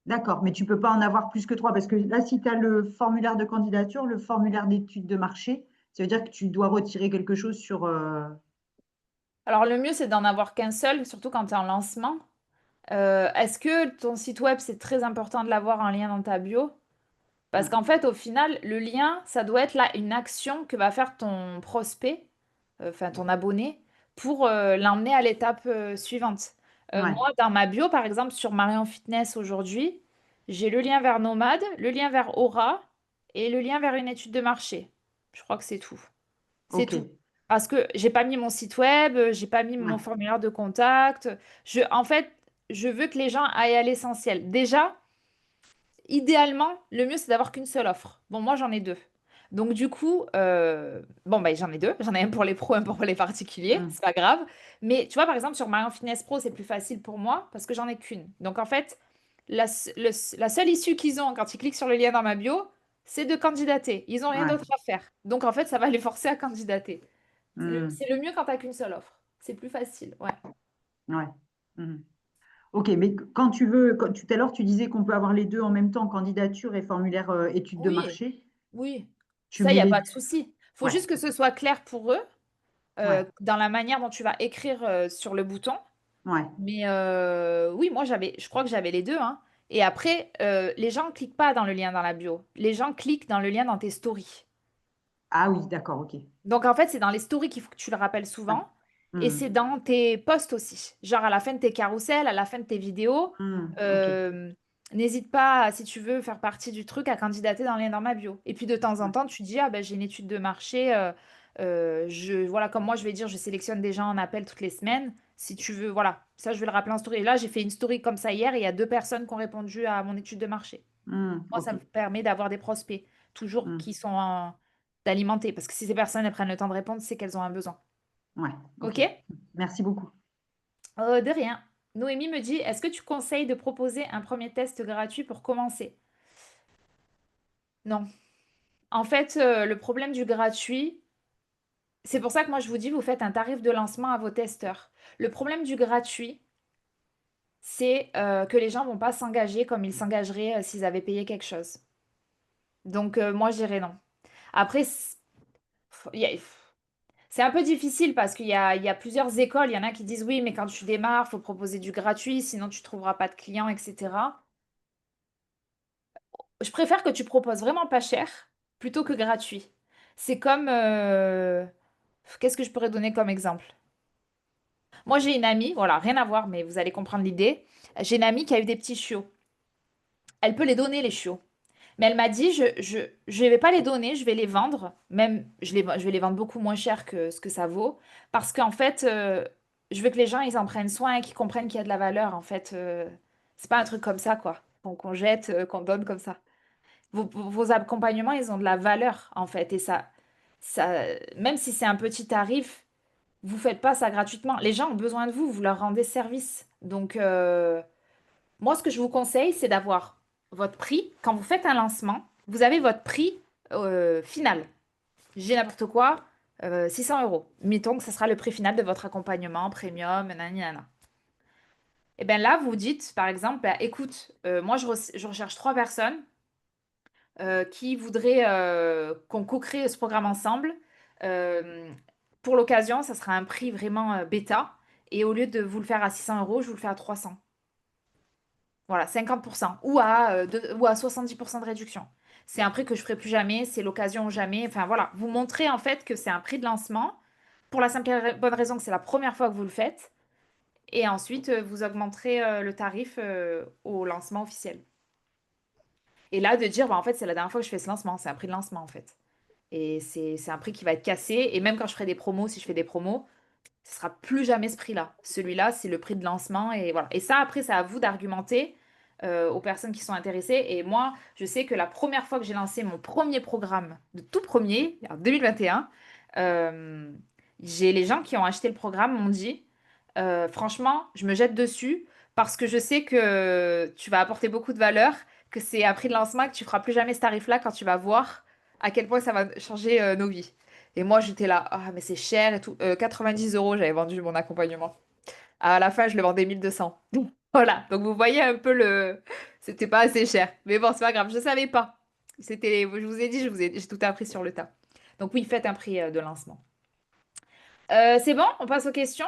D'accord, mais tu peux pas en avoir plus que 3, parce que là, si tu as le formulaire de candidature, le formulaire d'étude de marché, ça veut dire que tu dois retirer quelque chose sur. Alors, le mieux, c'est d'en avoir qu'un seul, surtout quand tu es en lancement. Est-ce que ton site web, c'est très important de l'avoir en lien dans ta bio? Parce Ouais, qu'en fait, au final, le lien, ça doit être là une action que va faire ton prospect, enfin ton abonné, pour l'emmener à l'étape suivante. ouais, Moi, dans ma bio, par exemple, sur Marion Fitness aujourd'hui, j'ai le lien vers Nomade, le lien vers Aura et le lien vers une étude de marché. Je crois que c'est tout. C'est ok, tout. Parce que j'ai pas mis mon site web, j'ai pas mis ouais, mon formulaire de contact. En fait, je veux que les gens aillent à l'essentiel. Déjà, idéalement, le mieux, c'est d'avoir qu'une seule offre. Bon, moi, j'en ai deux. Donc, du coup, bon, bah, j'en ai deux. J'en ai un pour les pros, un pour les particuliers. hmm, C'est pas grave. Mais tu vois, par exemple, sur Marion Fitness Pro, c'est plus facile pour moi parce que j'en ai qu'une. Donc, en fait, la seule issue qu'ils ont quand ils cliquent sur le lien dans ma bio, c'est de candidater. Ils n'ont rien ouais, d'autre à faire. Donc, en fait, ça va les forcer à candidater. hmm, C'est le mieux quand tu n'as qu'une seule offre. C'est plus facile. Ouais. ouais. Hmm. Ok, mais quand tu veux, tout à l'heure, tu disais qu'on peut avoir les deux en même temps, candidature et formulaire étude de Oui, marché. oui. Tu Ça, il mets n'y a les pas de deux. souci. Il faut Ouais, juste que ce soit clair pour eux ouais, dans la manière dont tu vas écrire sur le bouton. ouais. Mais oui, moi, je crois que j'avais les deux, hein. Et après, les gens ne cliquent pas dans le lien dans la bio. Les gens cliquent dans le lien dans tes stories. Ah oui, d'accord, ok. Donc, en fait, c'est dans les stories qu'il faut que tu le rappelles Ouais. souvent. Et Hmm, c'est dans tes posts aussi. Genre à la fin de tes carousels, à la fin de tes vidéos. ok. euh, N'hésite pas, si tu veux faire partie du truc, à candidater dans le lien dans ma bio. Et puis, de temps en Ouais. temps, tu dis, ah ben, j'ai une étude de marché. Voilà, comme moi, je vais dire, je sélectionne des gens en appel toutes les semaines. Si tu veux, voilà. Ça, je vais le rappeler en story. Et là, j'ai fait une story comme ça hier et il y a 2 personnes qui ont répondu à mon étude de marché. Moi, ça Ok. me permet d'avoir des prospects, toujours Hmm, qui sont d'alimenter. Parce que si ces personnes elles prennent le temps de répondre, c'est qu'elles ont un besoin. ouais, ok. Ok? Merci beaucoup. De rien. Noémie me dit, est-ce que tu conseilles de proposer un premier test gratuit pour commencer? Non. En fait, le problème du gratuit, c'est pour ça que moi je vous dis, vous faites un tarif de lancement à vos testeurs. Le problème du gratuit, c'est que les gens vont pas s'engager comme ils s'engageraient s'ils avaient payé quelque chose. Donc moi je dirais non. Après, il y a- c'est un peu difficile parce qu'il y a plusieurs écoles. Il y en a qui disent oui, mais quand tu démarres, faut proposer du gratuit, sinon tu trouveras pas de clients, etc. Je préfère que tu proposes vraiment pas cher plutôt que gratuit. C'est comme... qu'est-ce que je pourrais donner comme exemple? Moi, j'ai une amie, voilà, rien à voir, mais vous allez comprendre l'idée. J'ai une amie qui a eu des petits chiots. Elle peut les donner, les chiots. Mais elle m'a dit, je vais pas les donner, je vais les vendre. Même, je vais les vendre beaucoup moins cher que ce que ça vaut. Parce qu'en fait, je veux que les gens, ils en prennent soin et qu'ils comprennent qu'il y a de la valeur. En fait, c'est pas un truc comme ça, quoi. Qu'on jette, qu'on donne comme ça. Vos accompagnements, ils ont de la valeur, en fait. Et ça, même si c'est un petit tarif, vous faites pas ça gratuitement. Les gens ont besoin de vous, vous leur rendez service. Donc, moi, ce que je vous conseille, c'est d'avoir votre prix. Quand vous faites un lancement, vous avez votre prix final. J'ai n'importe quoi, 600 euros. Mettons que ce sera le prix final de votre accompagnement premium, nanani, nanana. Et bien là, vous dites, par exemple, bah, écoute, moi, je recherche 3 personnes qui voudraient qu'on co-crée ce programme ensemble. Euh, pour l'occasion, ça sera un prix vraiment bêta. Et au lieu de vous le faire à 600 euros, je vous le fais à 300. Voilà, 50%. Ou à 70% de réduction. C'est un prix que je ferai plus jamais, c'est l'occasion ou jamais. Enfin voilà, vous montrez en fait que c'est un prix de lancement pour la simple et bonne raison que c'est la première fois que vous le faites. Et ensuite, vous augmenterez le tarif au lancement officiel. Et là, de dire, bah, en fait, c'est la dernière fois que je fais ce lancement, c'est un prix de lancement en fait. Et c'est un prix qui va être cassé. Et même quand je ferai des promos, si je fais des promos, ce sera plus jamais ce prix-là. Celui-là, c'est le prix de lancement. Et voilà. Et ça, après, c'est à vous d'argumenter aux personnes qui sont intéressées. Et moi, je sais que la première fois que j'ai lancé mon premier programme, de tout premier, en 2021, euh, j'ai les gens qui ont acheté le programme m'ont dit, franchement, je me jette dessus parce que je sais que tu vas apporter beaucoup de valeur, que c'est un prix de lancement, que tu feras plus jamais ce tarif-là quand tu vas voir à quel point ça va changer nos vies. Et moi, j'étais là, ah, mais c'est cher et tout. 90 euros, j'avais vendu mon accompagnement. À la fin, je le vendais 1200. Voilà, donc vous voyez un peu le. C'était pas assez cher. Mais bon, c'est pas grave, je savais pas. Je vous ai dit, j'ai tout appris sur le tas. Donc oui, faites un prix de lancement. C'est bon, on passe aux questions.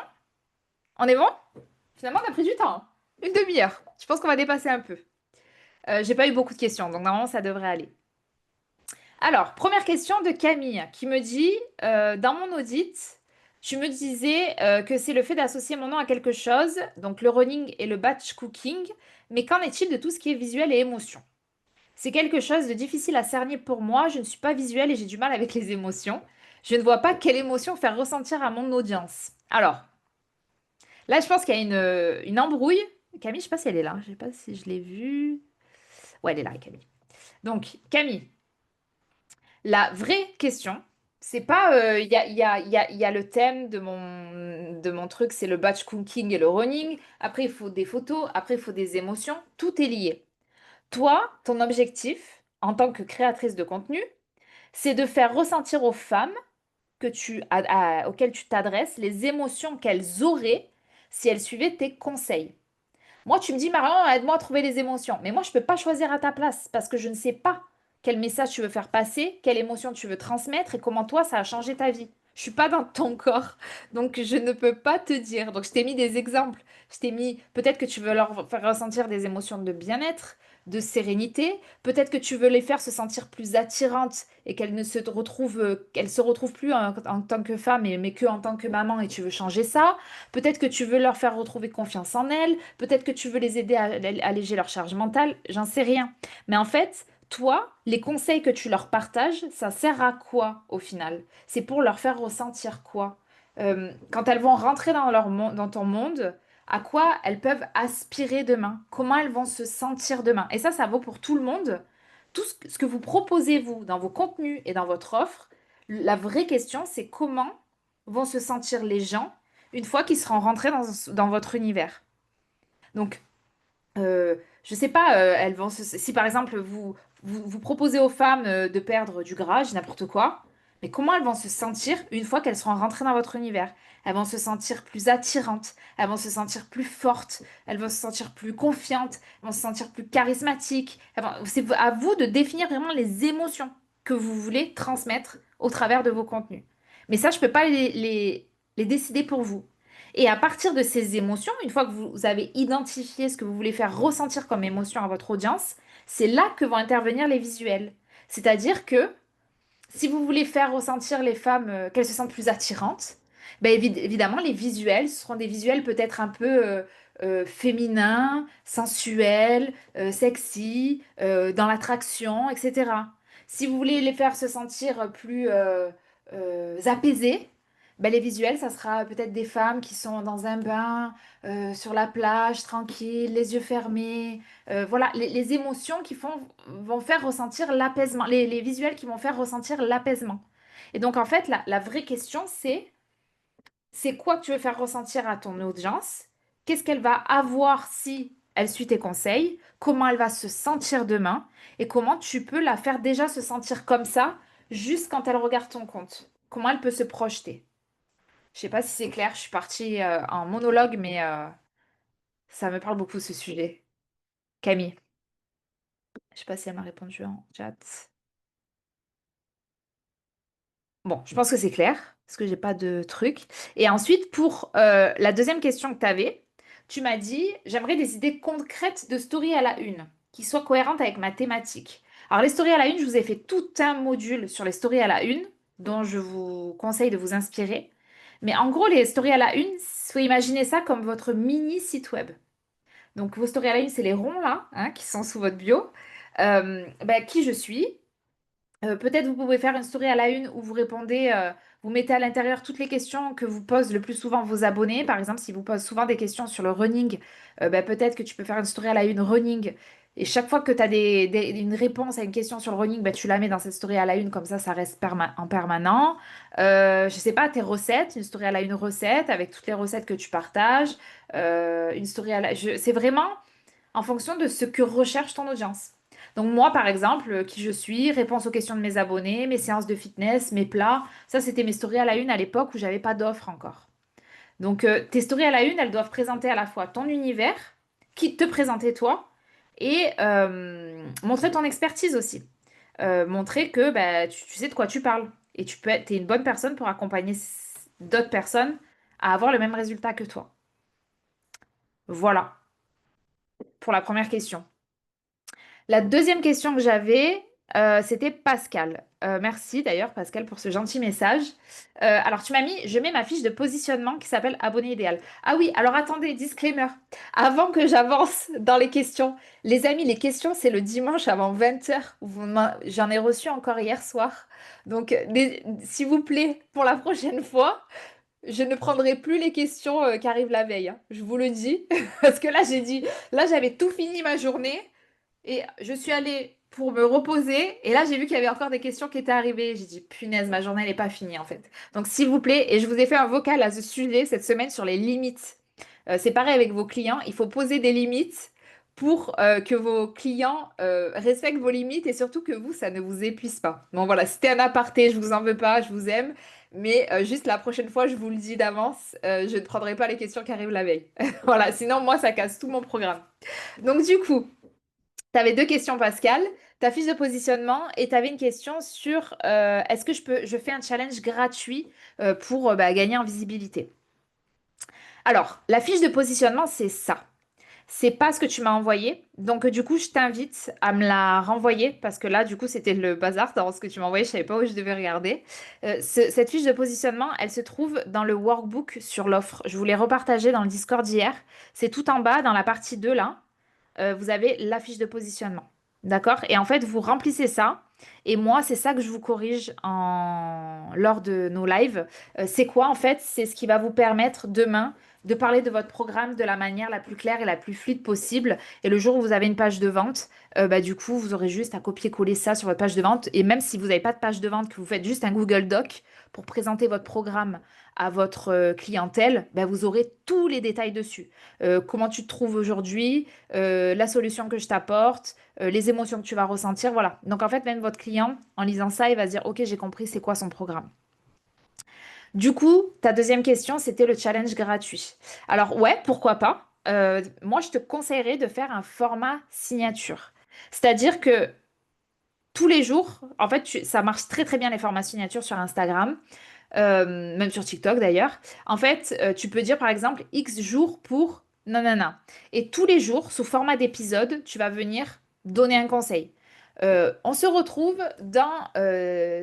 On est bon? Finalement, on a pris du temps, hein. Une demi-heure. Je pense qu'on va dépasser un peu. J'ai pas eu beaucoup de questions, donc normalement, ça devrait aller. Alors, première question de Camille qui me dit, dans mon audit, je me disais que c'est le fait d'associer mon nom à quelque chose, donc le running et le batch cooking, mais qu'en est-il de tout ce qui est visuel et émotion? C'est quelque chose de difficile à cerner pour moi, je ne suis pas visuelle et j'ai du mal avec les émotions. Je ne vois pas quelle émotion faire ressentir à mon audience. Alors, là, je pense qu'il y a une embrouille. Camille, je sais pas si elle est là, je sais pas si je l'ai vue. Ouais, elle est là, Camille. Donc, Camille. La vraie question, c'est pas. Il y a le thème de mon truc, c'est le batch cooking et le running. Après, il faut des photos. Après, il faut des émotions. Tout est lié. Toi, ton objectif, en tant que créatrice de contenu, c'est de faire ressentir aux femmes auxquelles tu t'adresses les émotions qu'elles auraient si elles suivaient tes conseils. Moi, tu me dis, Marion, aide-moi à trouver les émotions. Mais moi, je ne peux pas choisir à ta place parce que je ne sais pas quel message tu veux faire passer, quelle émotion tu veux transmettre et comment toi, ça a changé ta vie. Je suis pas dans ton corps, donc je ne peux pas te dire. Donc, je t'ai mis des exemples. Je t'ai mis, peut-être que tu veux leur faire ressentir des émotions de bien-être, de sérénité. Peut-être que tu veux les faire se sentir plus attirantes et qu'elles se retrouvent plus en tant que femme, mais que en tant que maman et tu veux changer ça. Peut-être que tu veux leur faire retrouver confiance en elles, peut-être que tu veux les aider à alléger leur charge mentale, j'en sais rien. Mais en fait, toi, les conseils que tu leur partages, ça sert à quoi au final? C'est pour leur faire ressentir quoi? Quand elles vont rentrer dans ton monde, à quoi elles peuvent aspirer demain? Comment elles vont se sentir demain? Et ça vaut pour tout le monde. Tout ce que vous proposez, vous, dans vos contenus et dans votre offre, la vraie question, c'est comment vont se sentir les gens une fois qu'ils seront rentrés dans votre univers. Donc, je sais pas, si par exemple vous proposez aux femmes de perdre du gras, je dis n'importe quoi, mais comment elles vont se sentir une fois qu'elles seront rentrées dans votre univers? Elles vont se sentir plus attirantes, elles vont se sentir plus fortes, elles vont se sentir plus confiantes, elles vont se sentir plus charismatiques. C'est à vous de définir vraiment les émotions que vous voulez transmettre au travers de vos contenus. Mais ça, je peux pas les décider pour vous. Et à partir de ces émotions, une fois que vous avez identifié ce que vous voulez faire ressentir comme émotion à votre audience, c'est là que vont intervenir les visuels. C'est-à-dire que si vous voulez faire ressentir les femmes qu'elles se sentent plus attirantes, ben évidemment, les visuels, ce seront des visuels peut-être un peu féminins, sensuels, sexy, dans l'attraction, etc. Si vous voulez les faire se sentir plus apaisés, ben les visuels, ça sera peut-être des femmes qui sont dans un bain, sur la plage, tranquilles, les yeux fermés. Voilà, les émotions vont faire ressentir l'apaisement, les visuels qui vont faire ressentir l'apaisement. Et donc, en fait, la vraie question, c'est quoi que tu veux faire ressentir à ton audience, qu'est-ce qu'elle va avoir si elle suit tes conseils, comment elle va se sentir demain et comment tu peux la faire déjà se sentir comme ça juste quand elle regarde ton compte. Comment elle peut se projeter. Je sais pas si c'est clair, je suis partie en monologue, mais ça me parle beaucoup ce sujet. Camille, je sais pas si elle m'a répondu en chat. Bon, je pense que c'est clair, parce que j'ai pas de truc. Et ensuite, pour la deuxième question que tu avais, tu m'as dit, j'aimerais des idées concrètes de story à la une, qui soient cohérentes avec ma thématique. Alors, les stories à la une, je vous ai fait tout un module sur les stories à la une, dont je vous conseille de vous inspirer. Mais en gros, les stories à la une, faut imaginer ça comme votre mini site web. Donc, vos stories à la une, c'est les ronds là, hein, qui sont sous votre bio. Qui je suis, peut-être vous pouvez faire une story à la une où vous répondez, vous mettez à l'intérieur toutes les questions que vous posent le plus souvent vos abonnés. Par exemple, si vous posez souvent des questions sur le running, peut-être que tu peux faire une story à la une running. Et chaque fois que tu as une réponse à une question sur le running, tu la mets dans cette story à la une, comme ça reste en permanent. Je sais pas, tes recettes, une story à la une recette avec toutes les recettes que tu partages. Une story à la... C'est vraiment en fonction de ce que recherche ton audience. Donc moi, par exemple, qui je suis, réponse aux questions de mes abonnés, mes séances de fitness, mes plats, ça c'était mes stories à la une à l'époque où j'avais pas d'offre encore. Donc tes stories à la une, elles doivent présenter à la fois ton univers, qui te présenter toi, et montrer ton expertise aussi. Montrer que tu sais de quoi tu parles. Et t'es une bonne personne pour accompagner d'autres personnes à avoir le même résultat que toi. Voilà pour la première question. La deuxième question que j'avais, c'était Pascal. Merci d'ailleurs Pascal pour ce gentil message. Alors tu m'as mis, je mets ma fiche de positionnement qui s'appelle abonné idéal. Ah oui, alors attendez, disclaimer. Avant que j'avance dans les questions, les amis, les questions c'est le dimanche avant 20h. J'en ai reçu encore hier soir. Donc s'il vous plaît, pour la prochaine fois, je ne prendrai plus les questions qui arrivent la veille, hein. Je vous le dis. Parce que là j'avais tout fini ma journée. Et je suis allée pour me reposer. Et là, j'ai vu qu'il y avait encore des questions qui étaient arrivées. J'ai dit, punaise, ma journée n'est pas finie en fait. Donc, s'il vous plaît, et je vous ai fait un vocal à ce sujet cette semaine sur les limites. C'est pareil avec vos clients. Il faut poser des limites pour que vos clients respectent vos limites et surtout que vous, ça ne vous épuise pas. Bon, voilà, c'était un aparté. Je vous en veux pas. Je vous aime. Mais juste la prochaine fois, je vous le dis d'avance, je ne prendrai pas les questions qui arrivent la veille. Voilà, sinon, moi, ça casse tout mon programme. Donc, du coup. Tu avais deux questions, Pascal. Ta fiche de positionnement et tu avais une question sur est-ce que je fais un challenge gratuit pour gagner en visibilité. Alors, la fiche de positionnement, c'est ça. C'est pas ce que tu m'as envoyé. Donc, du coup, je t'invite à me la renvoyer parce que là, du coup, c'était le bazar dans ce que tu m'as envoyé. Je savais pas où je devais regarder. Cette fiche de positionnement, elle se trouve dans le workbook sur l'offre. Je vous l'ai repartagé dans le Discord hier. C'est tout en bas, dans la partie 2 là. Vous avez la fiche de positionnement. D'accord? Et en fait, vous remplissez ça. Et moi, c'est ça que je vous corrige lors de nos lives. C'est quoi, en fait? C'est ce qui va vous permettre demain de parler de votre programme de la manière la plus claire et la plus fluide possible. Et le jour où vous avez une page de vente, du coup, vous aurez juste à copier-coller ça sur votre page de vente. Et même si vous n'avez pas de page de vente, que vous faites juste un Google Doc pour présenter votre programme à votre clientèle, vous aurez tous les détails dessus. Comment tu te trouves aujourd'hui, la solution que je t'apporte, les émotions que tu vas ressentir, voilà. Donc en fait, même votre client, en lisant ça, il va se dire, OK, j'ai compris, c'est quoi son programme. Du coup, ta deuxième question, c'était le challenge gratuit. Alors ouais, pourquoi pas? Moi, je te conseillerais de faire un format signature. C'est-à-dire que tous les jours, en fait, ça marche très très bien les formats signature sur Instagram, même sur TikTok d'ailleurs. En fait, tu peux dire par exemple X jours pour nanana. Et tous les jours, sous format d'épisode, tu vas venir donner un conseil. On se retrouve dans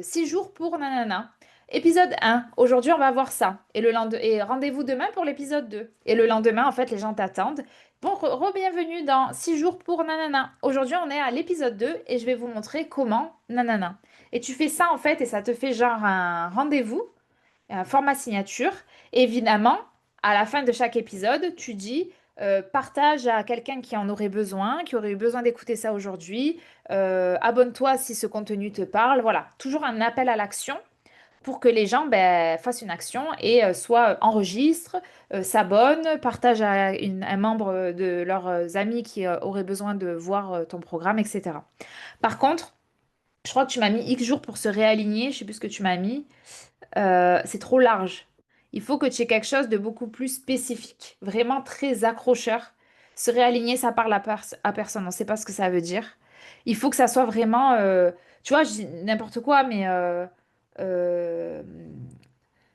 6 jours pour nanana. Épisode 1, aujourd'hui on va voir ça. Et rendez-vous demain pour l'épisode 2. Et le lendemain, en fait, les gens t'attendent. Bon, re-bienvenue dans 6 jours pour nanana. Aujourd'hui, on est à l'épisode 2 et je vais vous montrer comment nanana. Et tu fais ça en fait et ça te fait genre un rendez-vous, un format signature. Évidemment, à la fin de chaque épisode, tu dis partage à quelqu'un qui en aurait besoin, qui aurait eu besoin d'écouter ça aujourd'hui. Abonne-toi si ce contenu te parle. Voilà, toujours un appel à l'action pour que les gens ben, fassent une action et soit enregistrent, s'abonnent, partagent à un membre de leurs amis qui auraient besoin de voir ton programme, etc. Par contre, je crois que tu m'as mis X jours pour se réaligner, je sais plus ce que tu m'as mis. C'est trop large. Il faut que tu aies quelque chose de beaucoup plus spécifique, vraiment très accrocheur. Se réaligner, ça parle à personne, on ne sait pas ce que ça veut dire. Il faut que ça soit vraiment, tu vois, je dis n'importe quoi, mais euh,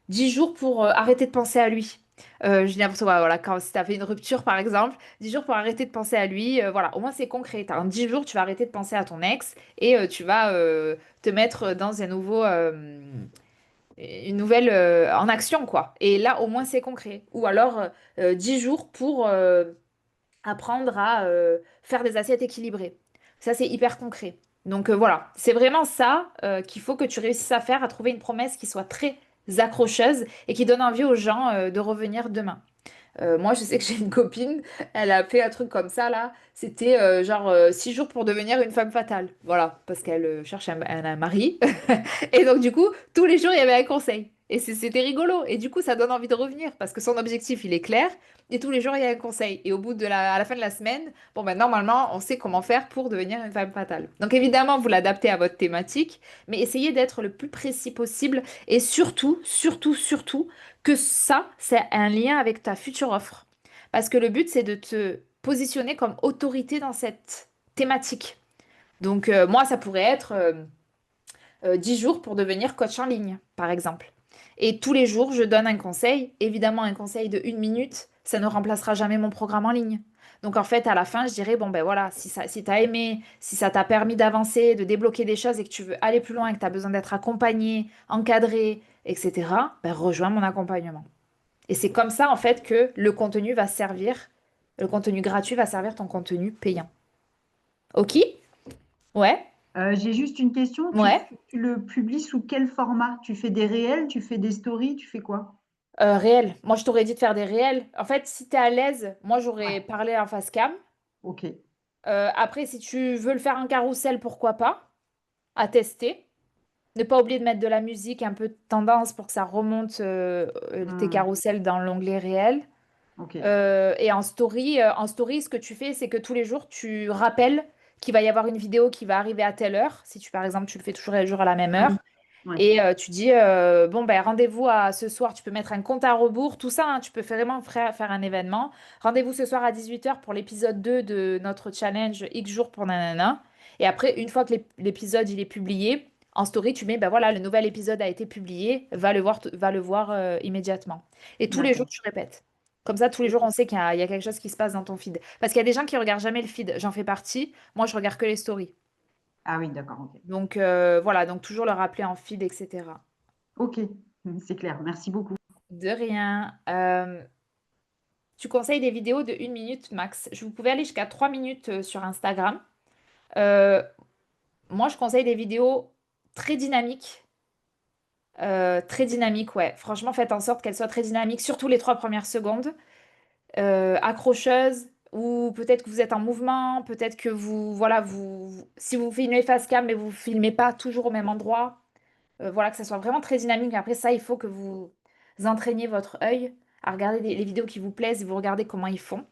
10 jours pour arrêter de penser à lui. Je dis n'importe quoi, voilà, quand si tu as fait une rupture par exemple, 10 jours pour arrêter de penser à lui, voilà, au moins c'est concret. En 10 jours, tu vas arrêter de penser à ton ex et tu vas te mettre dans un nouveau, une nouvelle en action, quoi. Et là, au moins, c'est concret. Ou alors, 10 jours pour apprendre à faire des assiettes équilibrées. Ça, c'est hyper concret. Donc voilà, c'est vraiment ça qu'il faut que tu réussisses à faire, à trouver une promesse qui soit très accrocheuse et qui donne envie aux gens de revenir demain. Moi, je sais que j'ai une copine, elle a fait un truc comme ça, là. C'était genre 6 jours pour devenir une femme fatale. Voilà, parce qu'elle cherche un mari. Et donc, du coup, tous les jours, il y avait un conseil. Et c'était rigolo. Et du coup, ça donne envie de revenir parce que son objectif, il est clair. Et tous les jours, il y a un conseil. Et au bout de à la fin de la semaine, bon, ben, normalement, on sait comment faire pour devenir une femme fatale. Donc, évidemment, vous l'adaptez à votre thématique, mais essayez d'être le plus précis possible. Et surtout, surtout, surtout, que ça, c'est un lien avec ta future offre. Parce que le but, c'est de te positionner comme autorité dans cette thématique. Donc, moi, ça pourrait être 10 jours pour devenir coach en ligne, par exemple. Et tous les jours, je donne un conseil. Évidemment, un conseil de 1 minute, ça ne remplacera jamais mon programme en ligne. Donc en fait, à la fin, je dirais, bon ben voilà, si tu as aimé, si ça t'a permis d'avancer, de débloquer des choses et que tu veux aller plus loin et que tu as besoin d'être accompagné, encadré, etc., ben rejoins mon accompagnement. Et c'est comme ça, en fait, que le contenu va servir, le contenu gratuit va servir ton contenu payant. Ok? Ouais? J'ai juste une question. Ouais? Tu le publies sous quel format? Tu fais des réels, tu fais des stories, tu fais quoi? Réel. Moi, je t'aurais dit de faire des réels. En fait, si tu es à l'aise, moi, Ouais, j'aurais parlé en face cam. ok. Après, si tu veux le faire en carrousel, pourquoi pas? À tester. Ne pas oublier de mettre de la musique, un peu de tendance pour que ça remonte tes Hmm, carousels dans l'onglet réel. ok, Et en story, ce que tu fais, c'est que tous les jours, tu rappelles qu'il va y avoir une vidéo qui va arriver à telle heure. Si tu, par exemple, tu le fais toujours les jours à la même heure. oui, ouais, Et tu dis, bon, ben, rendez-vous à ce soir, tu peux mettre un compte à rebours, tout ça, hein, tu peux vraiment faire un événement. Rendez-vous ce soir à 18 h pour l'épisode 2 de notre challenge X jours pour nanana. Et après, une fois que l'épisode il est publié, en story, tu mets, ben voilà, le nouvel épisode a été publié, va le voir immédiatement. Et tous les jours, d'accord. tu répètes. Comme ça, tous les jours, on sait qu'il y a quelque chose qui se passe dans ton feed. Parce qu'il y a des gens qui regardent jamais le feed. J'en fais partie. Moi, je regarde que les stories. Ah oui, d'accord, ok. Donc voilà, donc toujours le rappeler en feed, etc. Ok, c'est clair, merci beaucoup. De rien. Tu conseilles des vidéos de 1 minute max. Vous pouvez aller jusqu'à 3 minutes sur Instagram. Euh, Moi, je conseille des vidéos très dynamiques. Très dynamiques, ouais. Franchement, faites en sorte qu'elles soient très dynamiques, surtout les 3 premières secondes. Accrocheuses, ou peut-être que vous êtes en mouvement, peut-être que vous, voilà, si vous filmez face cam, mais vous filmez pas toujours au même endroit. Voilà, que ça soit vraiment très dynamique. Après ça, il faut que vous entraîniez votre œil à regarder les vidéos qui vous plaisent et vous regardez comment ils font.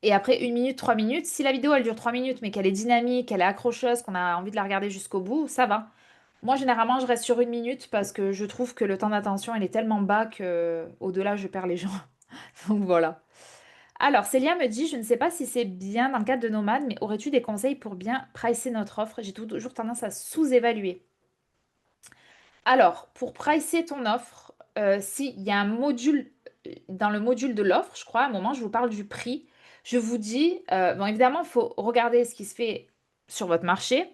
Et après 1 minute, 3 minutes, si la vidéo elle dure 3 minutes mais qu'elle est dynamique, qu'elle est accrocheuse, qu'on a envie de la regarder jusqu'au bout, ça va. Moi, généralement, je reste sur 1 minute parce que je trouve que le temps d'attention, il est tellement bas que au-delà, je perds les gens. Donc voilà. Alors, Célia me dit, je ne sais pas si c'est bien dans le cadre de Nomade, mais aurais-tu des conseils pour bien pricer notre offre? J'ai toujours tendance à sous-évaluer. Alors, pour pricer ton offre, s'il y a un module, dans le module de l'offre, je crois, à un moment, je vous parle du prix. Je vous dis, bon, évidemment, il faut regarder ce qui se fait sur votre marché,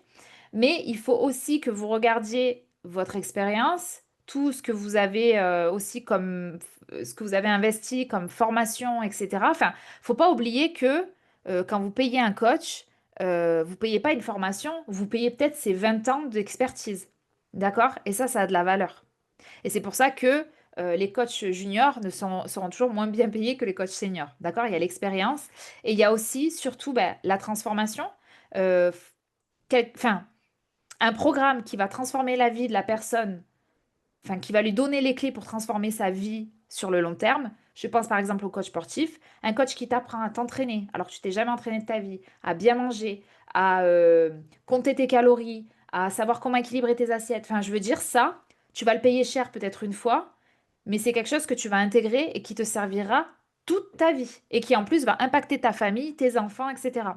mais il faut aussi que vous regardiez votre expérience, tout ce que vous avez aussi comme, ce que vous avez investi comme formation, etc. Enfin, faut pas oublier que quand vous payez un coach, vous payez pas une formation, vous payez peut-être ses 20 ans d'expertise. D'accord? Et ça a de la valeur. Et c'est pour ça que les coachs juniors seront toujours moins bien payés que les coachs seniors. D'accord? Il y a l'expérience et il y a aussi, surtout, ben, la transformation. Euh, enfin, un programme qui va transformer la vie de la personne enfin, qui va lui donner les clés pour transformer sa vie sur le long terme. Je pense par exemple au coach sportif, un coach qui t'apprend à t'entraîner alors que tu t'es jamais entraîné de ta vie, à bien manger, à compter tes calories, à savoir comment équilibrer tes assiettes. Enfin, je veux dire ça, tu vas le payer cher peut-être une fois, mais c'est quelque chose que tu vas intégrer et qui te servira toute ta vie et qui en plus va impacter ta famille, tes enfants, etc.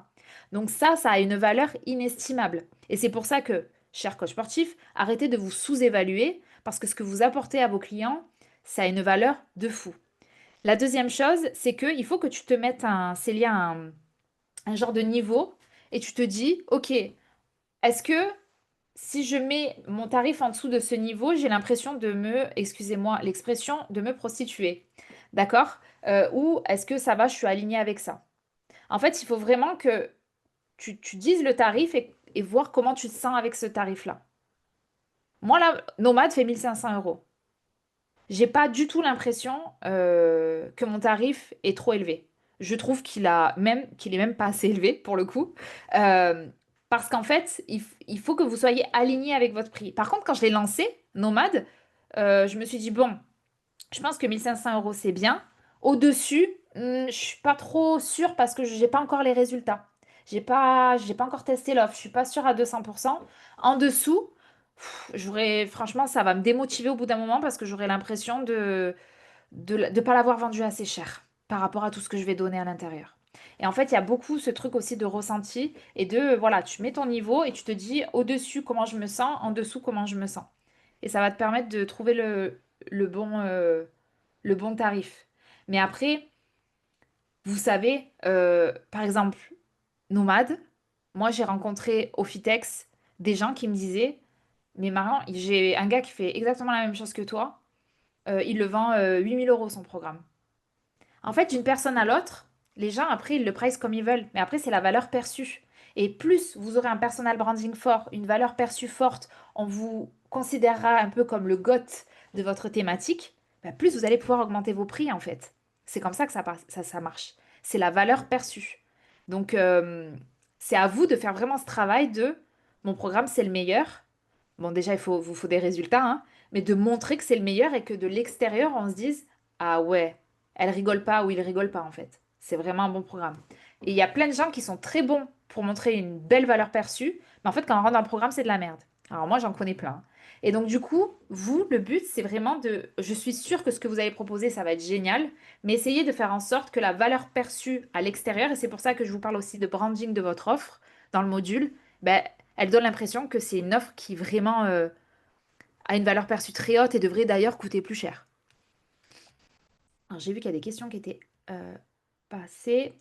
Donc ça a une valeur inestimable. Et c'est pour ça que, cher coach sportif, arrêtez de vous sous-évaluer parce que ce que vous apportez à vos clients, ça a une valeur de fou. La deuxième chose, c'est qu'il faut que tu te mettes c'est lié à un genre de niveau et tu te dis, OK, est-ce que si je mets mon tarif en dessous de ce niveau, j'ai l'impression de excusez-moi l'expression, de me prostituer. D'accord? Ou est-ce que ça va, je suis alignée avec ça? En fait, il faut vraiment que tu dises le tarif et voir comment tu te sens avec ce tarif-là. Moi, là, Nomade fait 1 500 euros. J'ai pas du tout l'impression que mon tarif est trop élevé. Je trouve qu'il est même pas assez élevé pour le coup. Euh, Parce qu'en fait, il faut que vous soyez aligné avec votre prix. Par contre, quand je l'ai lancé, Nomade, je me suis dit, bon, je pense que 1 500 euros, c'est bien. Au-dessus, je suis pas trop sûre parce que j'ai pas encore les résultats. J'ai pas encore testé l'offre. Je suis pas sûre à 200%. En dessous, franchement, ça va me démotiver au bout d'un moment parce que j'aurai l'impression de pas l'avoir vendu assez cher par rapport à tout ce que je vais donner à l'intérieur. Et en fait, il y a beaucoup ce truc aussi de ressenti et voilà, tu mets ton niveau et tu te dis au-dessus comment je me sens, en dessous comment je me sens. Et ça va te permettre de trouver le bon, le bon tarif. Mais après, vous savez, par exemple, Nomade, moi j'ai rencontré au Fitex des gens qui me disaient, mais Marion, j'ai un gars qui fait exactement la même chose que toi, il le vend 8 000 euros son programme. En fait, d'une personne à l'autre, les gens après ils le price comme ils veulent, mais après c'est la valeur perçue. Et plus vous aurez un personal branding fort, une valeur perçue forte, on vous considérera un peu comme le GOAT de votre thématique, bah, plus vous allez pouvoir augmenter vos prix en fait. C'est comme ça que ça marche. C'est la valeur perçue. Donc c'est à vous de faire vraiment ce travail de mon programme c'est le meilleur. Bon déjà vous faut des résultats, hein, mais de montrer que c'est le meilleur et que de l'extérieur on se dise ah ouais, elle rigole pas ou il rigole pas en fait. C'est vraiment un bon programme. Et il y a plein de gens qui sont très bons pour montrer une belle valeur perçue, mais en fait, quand on rentre dans le programme, c'est de la merde. Alors moi, j'en connais plein. Et donc, du coup, vous, le but, c'est vraiment de... Je suis sûre que ce que vous avez proposé, ça va être génial, mais essayez de faire en sorte que la valeur perçue à l'extérieur, et c'est pour ça que je vous parle aussi de branding de votre offre dans le module, ben, elle donne l'impression que c'est une offre qui vraiment a une valeur perçue très haute et devrait d'ailleurs coûter plus cher. Alors, j'ai vu qu'il y a des questions qui étaient passées.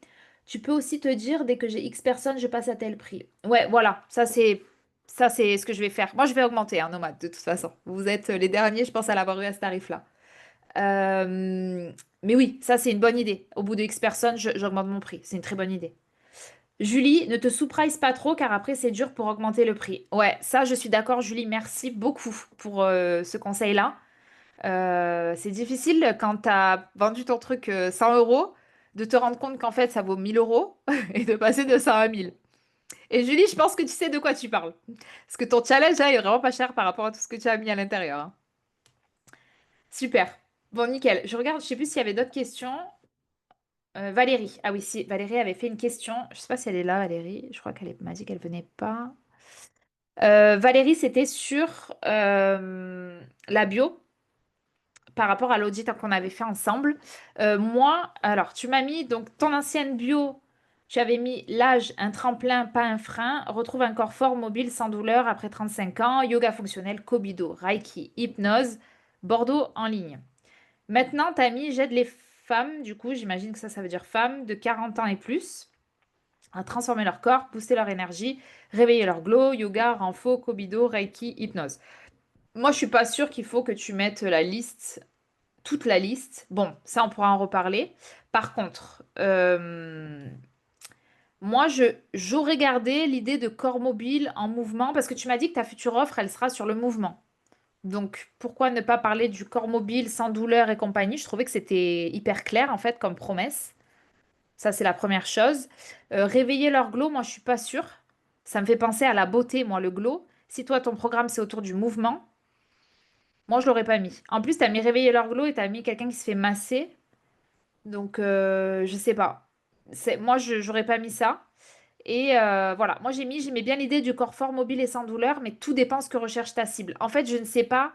Tu peux aussi te dire, dès que j'ai X personnes, je passe à tel prix. Ouais, voilà, ça c'est ce que je vais faire. Moi, je vais augmenter, hein, Nomade, de toute façon. Vous êtes les derniers, je pense, à l'avoir eu à ce tarif-là. Mais oui, ça, c'est une bonne idée. Au bout de X personnes, j'augmente mon prix. C'est une très bonne idée. Julie, ne te sous-price pas trop, car après, c'est dur pour augmenter le prix. Ouais, ça, je suis d'accord, Julie. Merci beaucoup pour ce conseil-là. C'est difficile quand tu as vendu ton truc 100 euros de te rendre compte qu'en fait ça vaut 1 000 euros et de passer de 100 à 1000. Et Julie, je pense que tu sais de quoi tu parles. Parce que ton challenge là est vraiment pas cher par rapport à tout ce que tu as mis à l'intérieur, hein. Super. Bon, nickel. Je regarde, je sais plus s'il y avait d'autres questions. Valérie. Ah oui, si, Valérie avait fait une question. Je sais pas si elle est là, Valérie. Je crois qu'elle m'a dit qu'elle venait pas. Valérie, c'était sur la bio, par rapport à l'audit qu'on avait fait ensemble. Moi, alors, tu m'as mis, donc, ton ancienne bio, tu avais mis l'âge, un tremplin, pas un frein, retrouve un corps fort, mobile, sans douleur après 35 ans, yoga fonctionnel, Kobido, Reiki, hypnose, Bordeaux en ligne. Maintenant, tu as mis, j'aide les femmes, du coup, j'imagine que ça veut dire femmes de 40 ans et plus, à transformer leur corps, booster leur énergie, réveiller leur glow, yoga, renfo, Kobido, Reiki, hypnose. Moi, je suis pas sûre qu'il faut que tu mettes la liste toute la liste. Bon, ça, on pourra en reparler. Par contre, moi, j'aurais gardé l'idée de corps mobile en mouvement parce que tu m'as dit que ta future offre, elle sera sur le mouvement. Donc, pourquoi ne pas parler du corps mobile sans douleur et compagnie? Je trouvais que c'était hyper clair, en fait, comme promesse. Ça, c'est la première chose. Réveiller leur glow, moi, je suis pas sûre. Ça me fait penser à la beauté, moi, le glow. Si toi, ton programme, c'est autour du mouvement, Moi, je l'aurais pas mis. En plus, t'as mis réveiller leur glow et t'as mis quelqu'un qui se fait masser. Donc, je sais pas. Moi, j'aurais pas mis ça. Et voilà, moi j'aimais bien l'idée du corps fort, mobile et sans douleur, mais tout dépend ce que recherche ta cible. En fait, je ne sais pas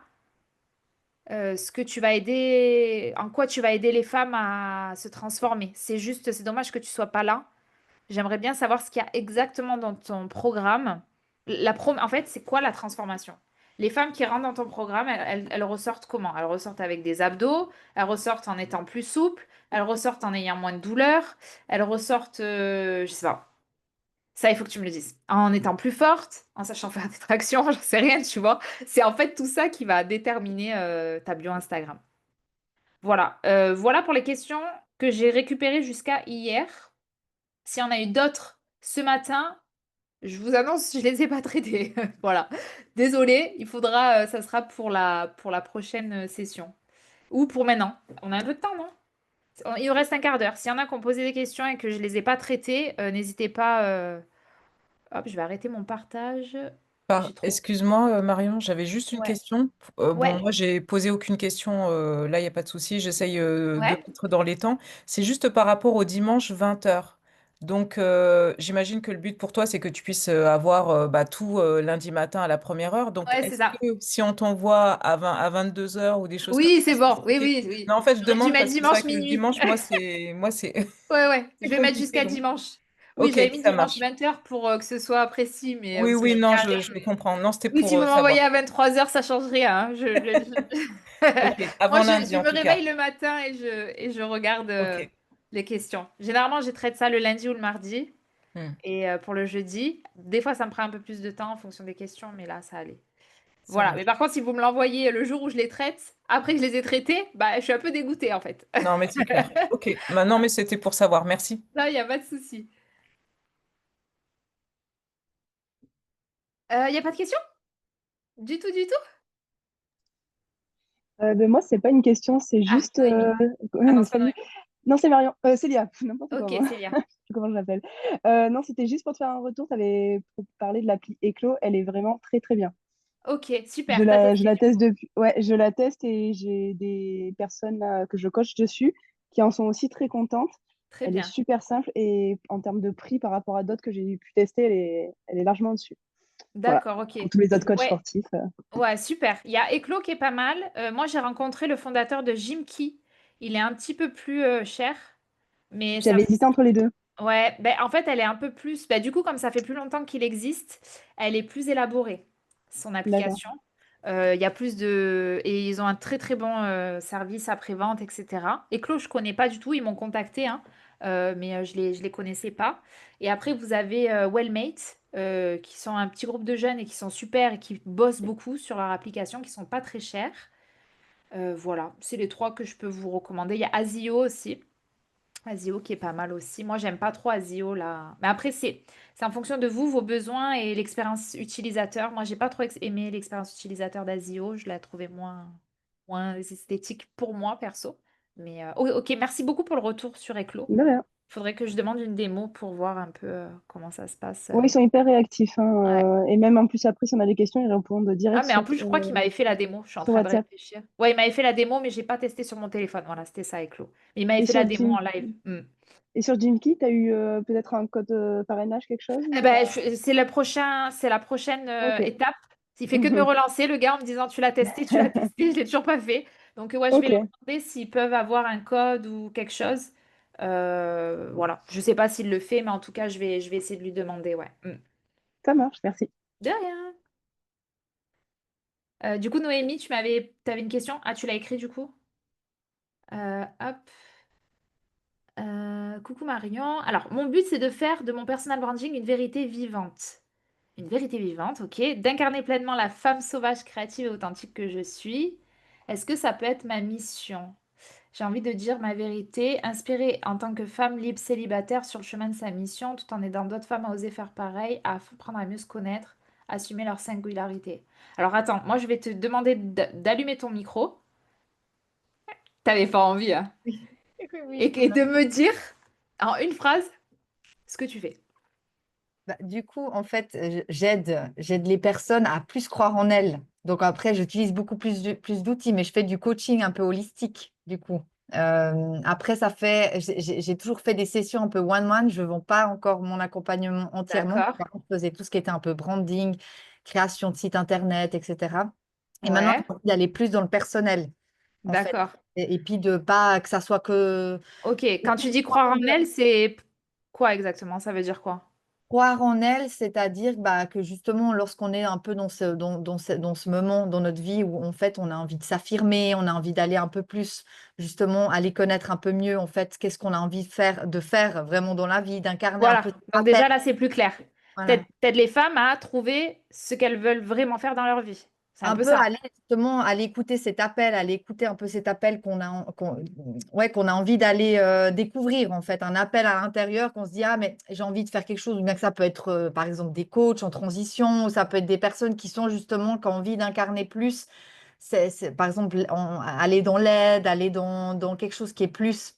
ce que tu vas aider, en quoi tu vas aider les femmes à se transformer. C'est dommage que tu sois pas là. J'aimerais bien savoir ce qu'il y a exactement dans ton programme. En fait, c'est quoi la transformation? Les femmes qui rentrent dans ton programme, elles ressortent comment? Elles ressortent avec des abdos, elles ressortent en étant plus souples, elles ressortent en ayant moins de douleur, elles ressortent, je sais pas. Ça, il faut que tu me le dises. En étant plus forte, en sachant faire des tractions, j'en sais rien, tu vois. C'est en fait tout ça qui va déterminer ta bio Instagram. Voilà. Voilà pour les questions que j'ai récupérées jusqu'à hier. S'il y en a eu d'autres ce matin, je vous annonce, je les ai pas traitées. Voilà. Désolée, ça sera pour la prochaine session. Ou pour maintenant. On a un peu de temps, non? Il nous reste un quart d'heure. S'il y en a qui ont posé des questions et que je les ai pas traitées, n'hésitez pas. Hop, je vais arrêter mon partage. J'ai trop. Excuse-moi, Marion, j'avais juste une Ouais. question. Bon, Ouais. moi, j'ai posé aucune question. Là, il n'y a pas de souci. J'essaye de Ouais. mettre dans les temps. C'est juste par rapport au dimanche 20h. Donc, j'imagine que le but pour toi, c'est que tu puisses avoir bah, tout lundi matin à la première heure. Donc, Ouais, c'est est-ce ça. que si on t'envoie à 22h ou des choses comme Oui, ça, c'est est-ce que bon. c'est Oui, OK? oui, oui. Non, en fait, je J'aurais dû demande mettre parce que c'est vrai dimanche que le minuit. dimanche, moi, c'est Ouais, ouais. Je c'est vais mettre compliqué. jusqu'à Donc, dimanche. Oui, OK, j'avais mis ça dimanche marche. 20h pour que ce soit précis, mais Oui, parce que oui, je non, regardais. je comprends. Non, c'était Oui, si pour vous m'envoyez savoir. à 23h, ça change rien, hein. OK, Moi, avant je lundi en me tout cas. réveille le matin et je regarde OK. les questions. Généralement, je traite ça le lundi ou le mardi. Hmm, Et pour le jeudi, des fois, ça me prend un peu plus de temps en fonction des questions, mais là, ça allait. ça Voilà. Mais marche. par contre, si vous me l'envoyez le jour où je les traite, après que je les ai traités, bah, je suis un peu dégoûtée en fait. Non, mais c'est clair. OK. Maintenant, mais c'était pour savoir. Merci. Là, il n'y a pas de souci. Il n'y a pas de question? Du tout, du tout? Moi, c'est pas une question, c'est Ah, juste. Noémie. Ah non, c'est pas Salut. Noémie. Non, c'est Marion. Célia, n'importe quoi, Ok, moi. Célia. Je sais plus comment je l'appelle. Non, c'était juste pour te faire un retour. Tu avais parlé de l'appli Eclo. Elle est vraiment très, très bien. Ok, super. T'as Je testé la du teste coup. depuis. Ouais, je la teste et j'ai des personnes là, que je coach dessus qui en sont aussi très contentes. Très Elle est bien. super simple et en termes de prix par rapport à d'autres que j'ai pu tester, elle est largement dessus. Voilà. D'accord, ok. Pour tous les autres coachs Ouais, sportifs. ouais, super. Il y a Eclo qui est pas mal. Moi, j'ai rencontré le fondateur de Jimki. Il est un petit peu plus cher, mais ça. J'avais hésité entre les deux. Ouais, ben, en fait, elle est un peu plus. Ben, du coup, comme ça fait plus longtemps qu'il existe, elle est plus élaborée, son D'accord. application. Il y a plus de. Et ils ont un très très bon service après-vente, etc. Eclo, je connais pas du tout, ils m'ont contacté, hein, mais je les connaissais pas. Et après, vous avez Wellmate, qui sont un petit groupe de jeunes et qui sont super et qui bossent beaucoup sur leur application, qui sont pas très chers. Voilà, c'est les trois que je peux vous recommander. Il y a Azio aussi. Asio qui est pas mal aussi. Moi, j'aime pas trop Asio là. Mais après, c'est en fonction de vous, vos besoins et l'expérience utilisateur. Moi, j'ai pas trop aimé l'expérience utilisateur d'Asio. Je la trouvais moins esthétique pour moi, perso. Mais ok, merci beaucoup pour le retour sur Eclo. De rien. Faudrait que je demande une démo pour voir un peu comment ça se passe. Oui, ils sont hyper réactifs, Ouais. hein, et même en plus, après, si on a des questions, ils répondent Ah, direct mais en plus, je crois qu'il m'avait fait la démo. Je suis en sur train de WhatsApp. réfléchir. Ouais, il m'avait fait la démo, mais j'ai pas testé sur mon téléphone. Voilà, c'était ça, Eclo. Mais il m'avait Et fait la sur démo en live. Hmm. Et sur Gymkey, tu as eu peut-être un code parrainage, quelque chose Eh ou ben, pas? c'est la prochaine Ok. étape. Il fait que de me relancer, le gars, en me disant tu l'as testé, tu l'as testé, je l'ai toujours pas fait. Donc ouais, je vais Ok, leur demander s'ils peuvent avoir un code ou quelque chose. Voilà, je sais pas s'il le fait, mais en tout cas, je vais essayer de lui demander, ouais. Mm. ça marche, merci. De rien. Du coup, Noémie, t'avais une question? Ah, tu l'as écrit du coup? Hop. Coucou Marion. Alors, mon but, c'est de faire de mon personal branding une vérité vivante. Une vérité vivante, ok. D'incarner pleinement la femme sauvage, créative et authentique que je suis. Est-ce que ça peut être ma mission? J'ai envie de dire ma vérité, inspirée en tant que femme libre célibataire sur le chemin de sa mission, tout en aidant d'autres femmes à oser faire pareil, à apprendre à mieux se connaître, assumer leur singularité. Alors attends, moi je vais te demander d'allumer ton micro. T'avais pas envie, hein? Oui, oui, oui, Et de me dire en une phrase ce que tu fais. bah, du coup, en fait, j'aide les personnes à plus croire en elles Donc après, j'utilise beaucoup plus d'outils, mais je fais du coaching un peu holistique, du coup. Après, j'ai toujours fait des sessions un peu one-one. Je ne vends pas encore mon accompagnement entièrement. D'accord. Par contre, je faisais tout ce qui était un peu branding, création de site internet, etc. Et maintenant, Ouais, j'ai envie d'aller plus dans le personnel, en fait. d'accord. Et puis de pas que ça soit que Ok, quand tu dis croire en elle, c'est quoi exactement? Ça veut dire quoi? croire en elle, c'est-à-dire bah, que justement, lorsqu'on est un peu dans ce moment dans notre vie où en fait on a envie de s'affirmer, on a envie d'aller un peu plus, justement, aller connaître un peu mieux en fait qu'est-ce qu'on a envie de faire vraiment dans la vie, d'incarner un Voilà. peu cet Donc appel. déjà là, c'est plus clair. Voilà. T'aides les femmes à trouver ce qu'elles veulent vraiment faire dans leur vie. C'est un Un peu peu ça. aller justement, aller écouter cet appel, aller écouter un peu cet appel ouais, qu'on a envie d'aller découvrir en fait, un appel à l'intérieur qu'on se dit, ah mais j'ai envie de faire quelque chose, ou bien que ça peut être par exemple des coachs en transition, ou ça peut être des personnes qui sont justement, qui ont envie d'incarner plus, par exemple aller dans l'aide, aller dans quelque chose qui est plus,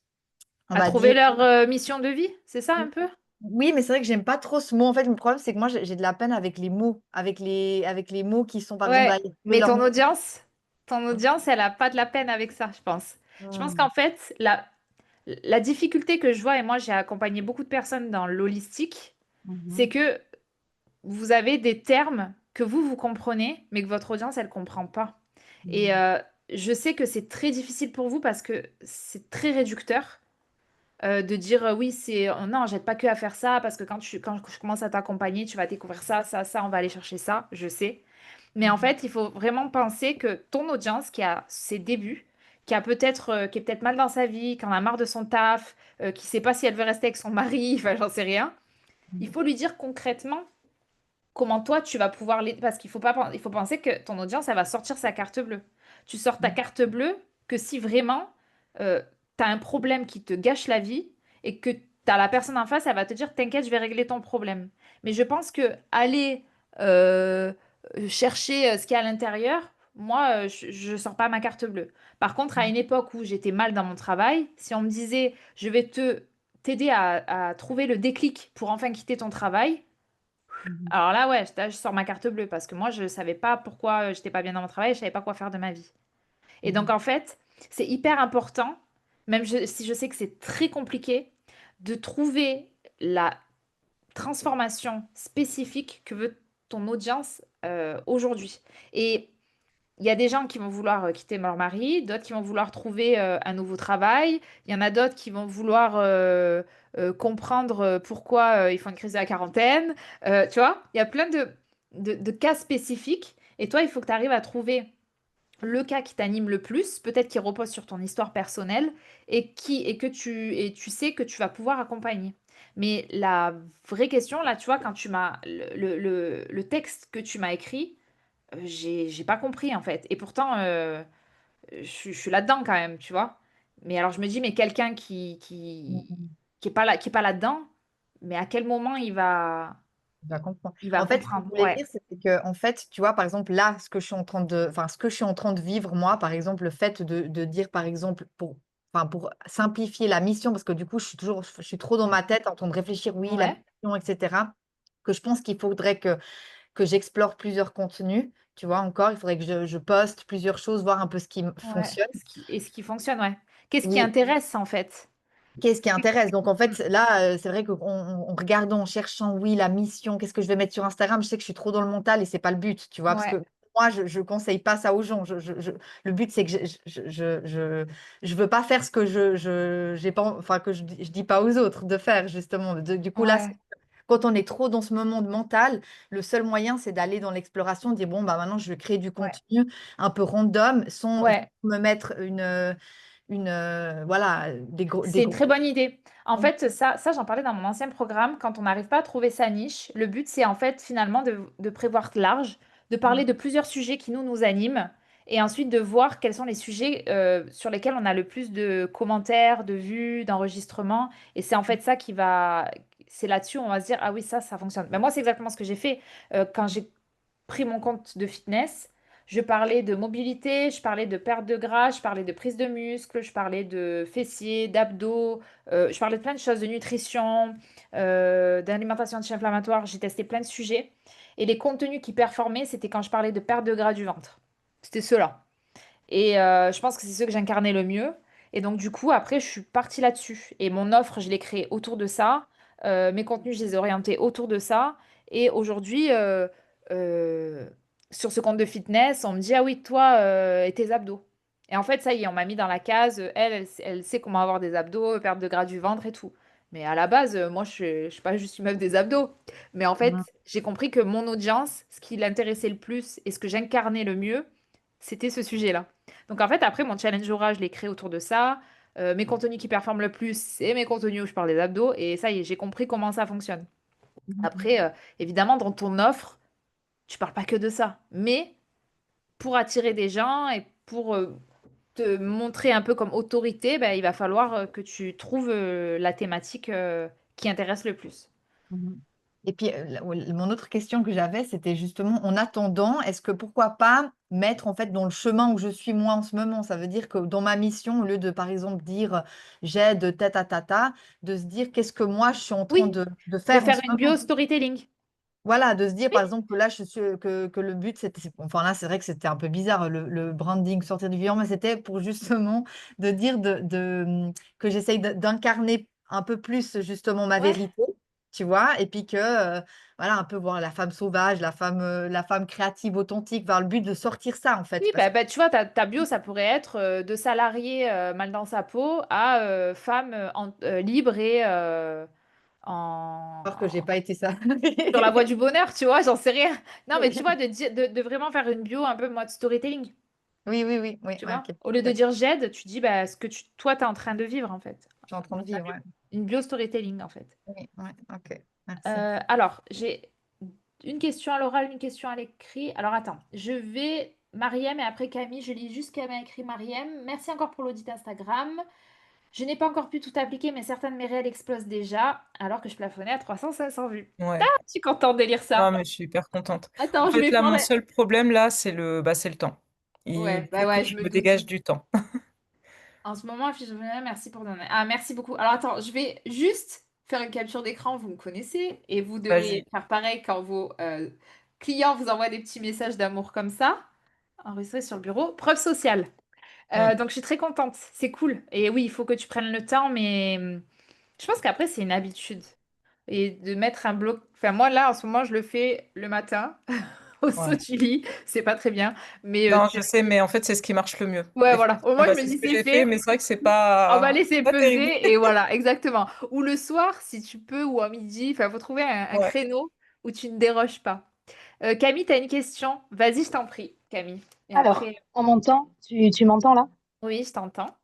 on À va trouver dire. leur mission de vie, c'est ça un peu? Oui, mais c'est vrai que j'aime pas trop ce mot. En fait, le problème, c'est que moi, j'ai de la peine avec les mots, avec les mots qui sont, par exemple, Ouais, aller trouver mais leur ton audience, elle a pas de la peine avec ça, je pense. Je pense mission. qu'en fait, la difficulté que je vois, et moi j'ai accompagné beaucoup de personnes dans l'holistique, c'est Mhm. que vous avez des termes que vous comprenez, mais que votre audience, elle comprend pas. Et Mhm. je sais que c'est très difficile pour vous parce que c'est très réducteur de dire oui, non, j'aide pas que à faire ça parce que quand je commence à t'accompagner, tu vas découvrir ça, ça, ça, on va aller chercher ça, je sais. Mais en Mhm. fait, il faut vraiment penser que ton audience qui a ses débuts, qui est peut-être mal dans sa vie, qui en a marre de son taf, qui sait pas si elle veut rester avec son mari, enfin, j'en sais rien, il faut lui dire concrètement comment toi tu vas pouvoir l'aider. Parce qu'il faut pas, il faut penser que ton audience, elle va sortir sa carte bleue. Tu sors ta carte bleue que si vraiment tu as un problème qui te gâche la vie et que tu as la personne en face, elle va te dire, t'inquiète, je vais régler ton problème. Mais je pense que aller euh, chercher ce qu'il y a à l'intérieur, moi, je sors pas ma carte bleue. Par contre, à une époque où j'étais mal dans mon travail, si on me disait, je vais t'aider à trouver le déclic pour enfin quitter ton travail, Mhm. alors là, ouais, je sors ma carte bleue parce que moi, je savais pas pourquoi j'étais pas bien dans mon travail, je savais pas quoi faire de ma vie. Et donc, Mhm. en fait, c'est hyper important, si je sais que c'est très compliqué, de trouver la transformation spécifique que veut ton audience aujourd'hui. Et il y a des gens qui vont vouloir quitter leur mari, d'autres qui vont vouloir trouver un nouveau travail. Il y en a d'autres qui vont vouloir comprendre pourquoi ils font une crise de la quarantaine. Tu vois, il y a plein de cas spécifiques. Et toi, il faut que tu arrives à trouver le cas qui t'anime le plus, peut-être qui repose sur ton histoire personnelle et tu sais que tu vas pouvoir accompagner. Mais la vraie question, là, tu vois, quand tu m'as le texte que tu m'as écrit, j'ai pas compris en fait. Et pourtant, je suis là-dedans quand même, tu vois. Mais alors je me dis, mais quelqu'un Mhm. qui est pas là-dedans, mais à quel moment Je comprends. il va En fait, ce que je comprendre? voulais Ouais, dire, c'était que, en fait, tu vois, par exemple, là, ce que je suis en train de vivre, moi, par exemple, le fait de dire, par exemple, pour simplifier la mission, parce que du coup, je suis trop dans ma tête en train de réfléchir, oui, la ouais, mission, etc., que je pense qu'il faudrait que j'explore plusieurs contenus, tu vois, encore, il faudrait que je poste plusieurs choses, voir un peu ce qui ouais. fonctionne. Ce qui fonctionne, ouais. Qu'est-ce qui Oui, intéresse en fait? qu'est-ce qui intéresse? Donc, en Mm. fait, là, c'est vrai qu'en regardant, en cherchant, oui, la mission, qu'est-ce que je vais mettre sur Instagram, je sais que je suis trop dans le mental et c'est pas le but, tu vois, parce Ouais, que moi, je conseille pas ça aux gens. Le but, c'est que je veux pas faire ce que j'ai pas, enfin, que je dis pas aux autres de faire, justement. Du coup, là, ouais, quand on est trop dans ce moment de mental, le seul moyen, c'est d'aller dans l'exploration, de dire, bon, bah, maintenant, je vais créer du ouais, contenu un peu random, sans ouais. me mettre voilà, des C'est une gros. très bonne idée. En fait, ça j'en parlais dans mon ancien programme. Quand on n'arrive pas à trouver sa niche, le but, c'est en fait finalement de prévoir large, de parler de plusieurs sujets qui nous animent, et ensuite de voir quels sont les sujets sur lesquels on a le plus de commentaires, de vues, d'enregistrements. Et c'est en fait ça qui va... C'est là-dessus où on va se dire, ah oui, ça fonctionne. Ben moi, c'est exactement ce que j'ai fait quand j'ai pris mon compte de fitness. Je parlais de mobilité, je parlais de perte de gras, je parlais de prise de muscle, je parlais de fessiers, d'abdos, je parlais de plein de choses, de nutrition, d'alimentation anti-inflammatoire. J'ai testé plein de sujets. Et les contenus qui performaient, c'était quand je parlais de perte de gras du ventre. C'était ceux-là. Et je pense que c'est ceux que j'incarnais le mieux. Et donc, du coup, après, je suis partie là-dessus. Et mon offre, je l'ai créée autour de ça. Mes contenus, je les ai orientés autour de ça. Et aujourd'hui, euh, sur ce compte de fitness, on me dit, ah oui, toi, et tes abdos. Et en fait, ça y est, on m'a mis dans la case. Elle sait comment avoir des abdos, perdre de gras du ventre et tout. Mais à la base, moi, je suis pas juste une meuf des abdos. Mais en fait, Mhm. j'ai compris que mon audience, ce qui l'intéressait le plus et ce que j'incarnais le mieux, c'était ce sujet-là. Donc en fait, après, mon challenge aura, je l'ai créé autour de ça. Mes contenus qui performent le plus, c'est mes contenus où je parle des abdos. Et ça y est, j'ai compris comment ça fonctionne. Après, évidemment, dans ton offre, tu parles pas que de ça. Mais pour attirer des gens et pour te montrer un peu comme autorité, ben, il va falloir que tu trouves la thématique qui intéresse le plus. Mhm. Et puis, mon autre question que j'avais, c'était justement, en attendant, est-ce que pourquoi pas mettre en fait dans le chemin où je suis moi en ce moment? Ça veut dire que dans ma mission, au lieu de par exemple dire j'aide tata tata, de se dire qu'est-ce que moi je suis en train Oui, de de faire en faire ce une moment. bio storytelling. Voilà, de se dire Oui, par exemple que là, que le but, enfin là, c'est vrai que c'était un peu bizarre le branding sortir du vivant, mais c'était pour justement de dire que j'essaye d'incarner un peu plus justement ma ouais. vérité, tu vois, et puis que, voilà, un peu voir la femme sauvage, la femme créative, authentique, vers le but de sortir ça en Oui, fait. Parce que, tu vois, ta bio, ça pourrait être de salarié mal dans sa peau à femme libre et alors que j'ai en... pas été ça. sur la voie du bonheur, tu vois, j'en sais rien. Non, mais tu vois, Oui, de vraiment faire une bio un peu mode storytelling, oui, oui, oui, oui, tu ouais, vois. ok, Au lieu de parfait. dire j'aide, tu dis bah, ce que toi, tu es en train de vivre, en fait. Je suis en train de Donc, vivre, ouais. une bio storytelling, en fait. Oui, ouais, ok, merci. Alors, j'ai une question à l'oral, une question à l'écrit. Alors, attends, je vais... Mariem et après Camille, je lis juste ce qu'elle m'a écrit Mariem. Merci encore pour l'audit Instagram. Je n'ai pas encore pu tout appliquer, mais certains de mes réels explosent déjà, alors que je plafonnais à 300-500 vues. Ah, Ouais. je suis contente de lire Non, ça. mais je suis hyper contente. En Attends, je fait, vais là, prendre... mon seul problème, là, c'est le temps. Ouais, Il bah faut que ouais, je je me me doute. dégage du temps. En ce moment, affiche merci pour donner. Ah, merci beaucoup. Alors attends, je vais juste faire une capture d'écran, vous me connaissez, et vous devez Vas-y. faire pareil quand vos clients vous envoient des petits messages d'amour comme ça, enregistrés sur le bureau. Preuve sociale. Mm. Donc je suis très contente, c'est cool. Et oui, il faut que tu prennes le temps, mais je pense qu'après, c'est une habitude. Et de mettre un bloc. Enfin, moi, là, en ce moment, je le fais le matin, au saut Ouais. du lit. C'est pas très bien. Mais Non, je sais, mais en fait, c'est ce qui marche le mieux. ouais, voilà. Au Effectivement, moins, bah, je me c'est ce dis, que c'est j'ai fait, fait. mais c'est vrai que On va laisser c'est pas terrible. peser et voilà, exactement. Ou le soir, si tu peux, ou à midi. Enfin, faut trouver un Ouais. créneau où tu ne déroges pas. Camille, tu as une question? Vas-y, je t'en prie, Camille. Et Alors, après, on m'entend? Tu m'entends là? oui, je t'entends.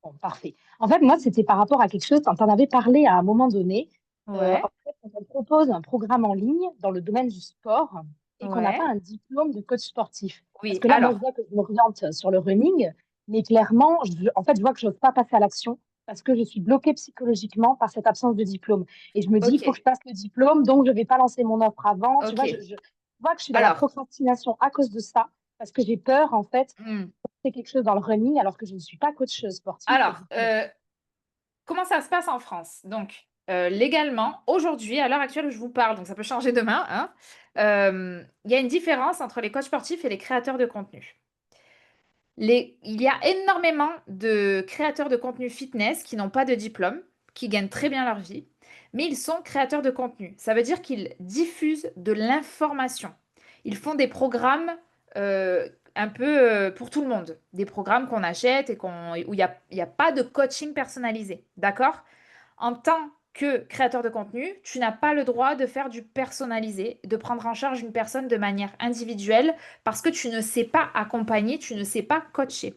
Bon, parfait. En fait, moi, c'était par rapport à quelque chose, quand on avait parlé à un moment donné, Ouais, en fait, quand on propose un programme en ligne dans le domaine du sport et qu'on n'a ouais. pas un diplôme de coach sportif. Parce Oui, que là, moi, je alors, vois que je m'oriente sur le running, mais clairement, en fait, je vois que je n'ose pas passer à l'action parce que je suis bloquée psychologiquement par cette absence de diplôme. Et je me dis, il faut que ok, je passe le diplôme, donc je ne vais pas lancer mon offre avant. Tu vois, ok. je vois que je suis dans la Alors, procrastination à cause de ça, parce que j'ai peur, en fait, hmm. de faire quelque chose dans le running alors que je ne suis pas coach sportif. Et Alors, du coup, ben, comment ça se passe en France? Donc, légalement, aujourd'hui, à l'heure actuelle où je vous parle, donc ça peut changer demain, hein, il y a une différence entre les coachs sportifs et les créateurs de contenu. Il y a énormément de créateurs de contenu fitness qui n'ont pas de diplôme, qui gagnent très bien leur vie, mais ils sont créateurs de contenu. Ça veut dire qu'ils diffusent de l'information. Ils font des programmes un peu pour tout le monde, des programmes qu'on achète et où il y a pas de coaching personnalisé. D'accord? En tant que créateur de contenu, tu n'as pas le droit de faire du personnalisé, de prendre en charge une personne de manière individuelle parce que tu ne sais pas accompagner, tu ne sais pas coacher.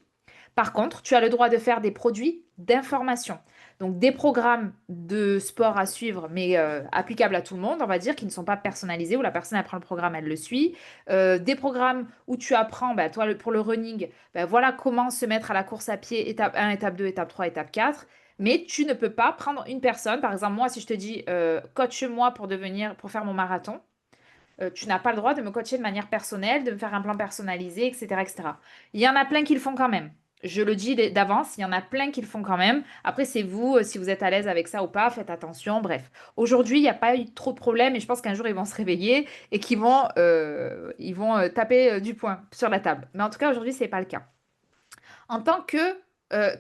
Par contre, tu as le droit de faire des produits d'information. Donc des programmes de sport à suivre, mais applicables à tout le monde, on va dire, qui ne sont pas personnalisés, où la personne apprend le programme, elle le suit. Des programmes où tu apprends, bah, toi, pour le running, bah, voilà comment se mettre à la course à pied, étape 1, étape 2, étape 3, étape 4. Mais tu ne peux pas prendre une personne, par exemple moi, si je te dis coach-moi pour faire mon marathon, tu n'as pas le droit de me coacher de manière personnelle, de me faire un plan personnalisé, etc., etc. Il y en a plein qui le font quand même. Je le dis d'avance, il y en a plein qui le font quand même. Après, c'est vous, si vous êtes à l'aise avec ça ou pas, faites attention. Bref, aujourd'hui, il n'y a pas eu trop de problèmes et je pense qu'un jour, ils vont se réveiller et qu'ils vont taper du poing sur la table. Mais en tout cas, aujourd'hui, ce n'est pas le cas. En tant que,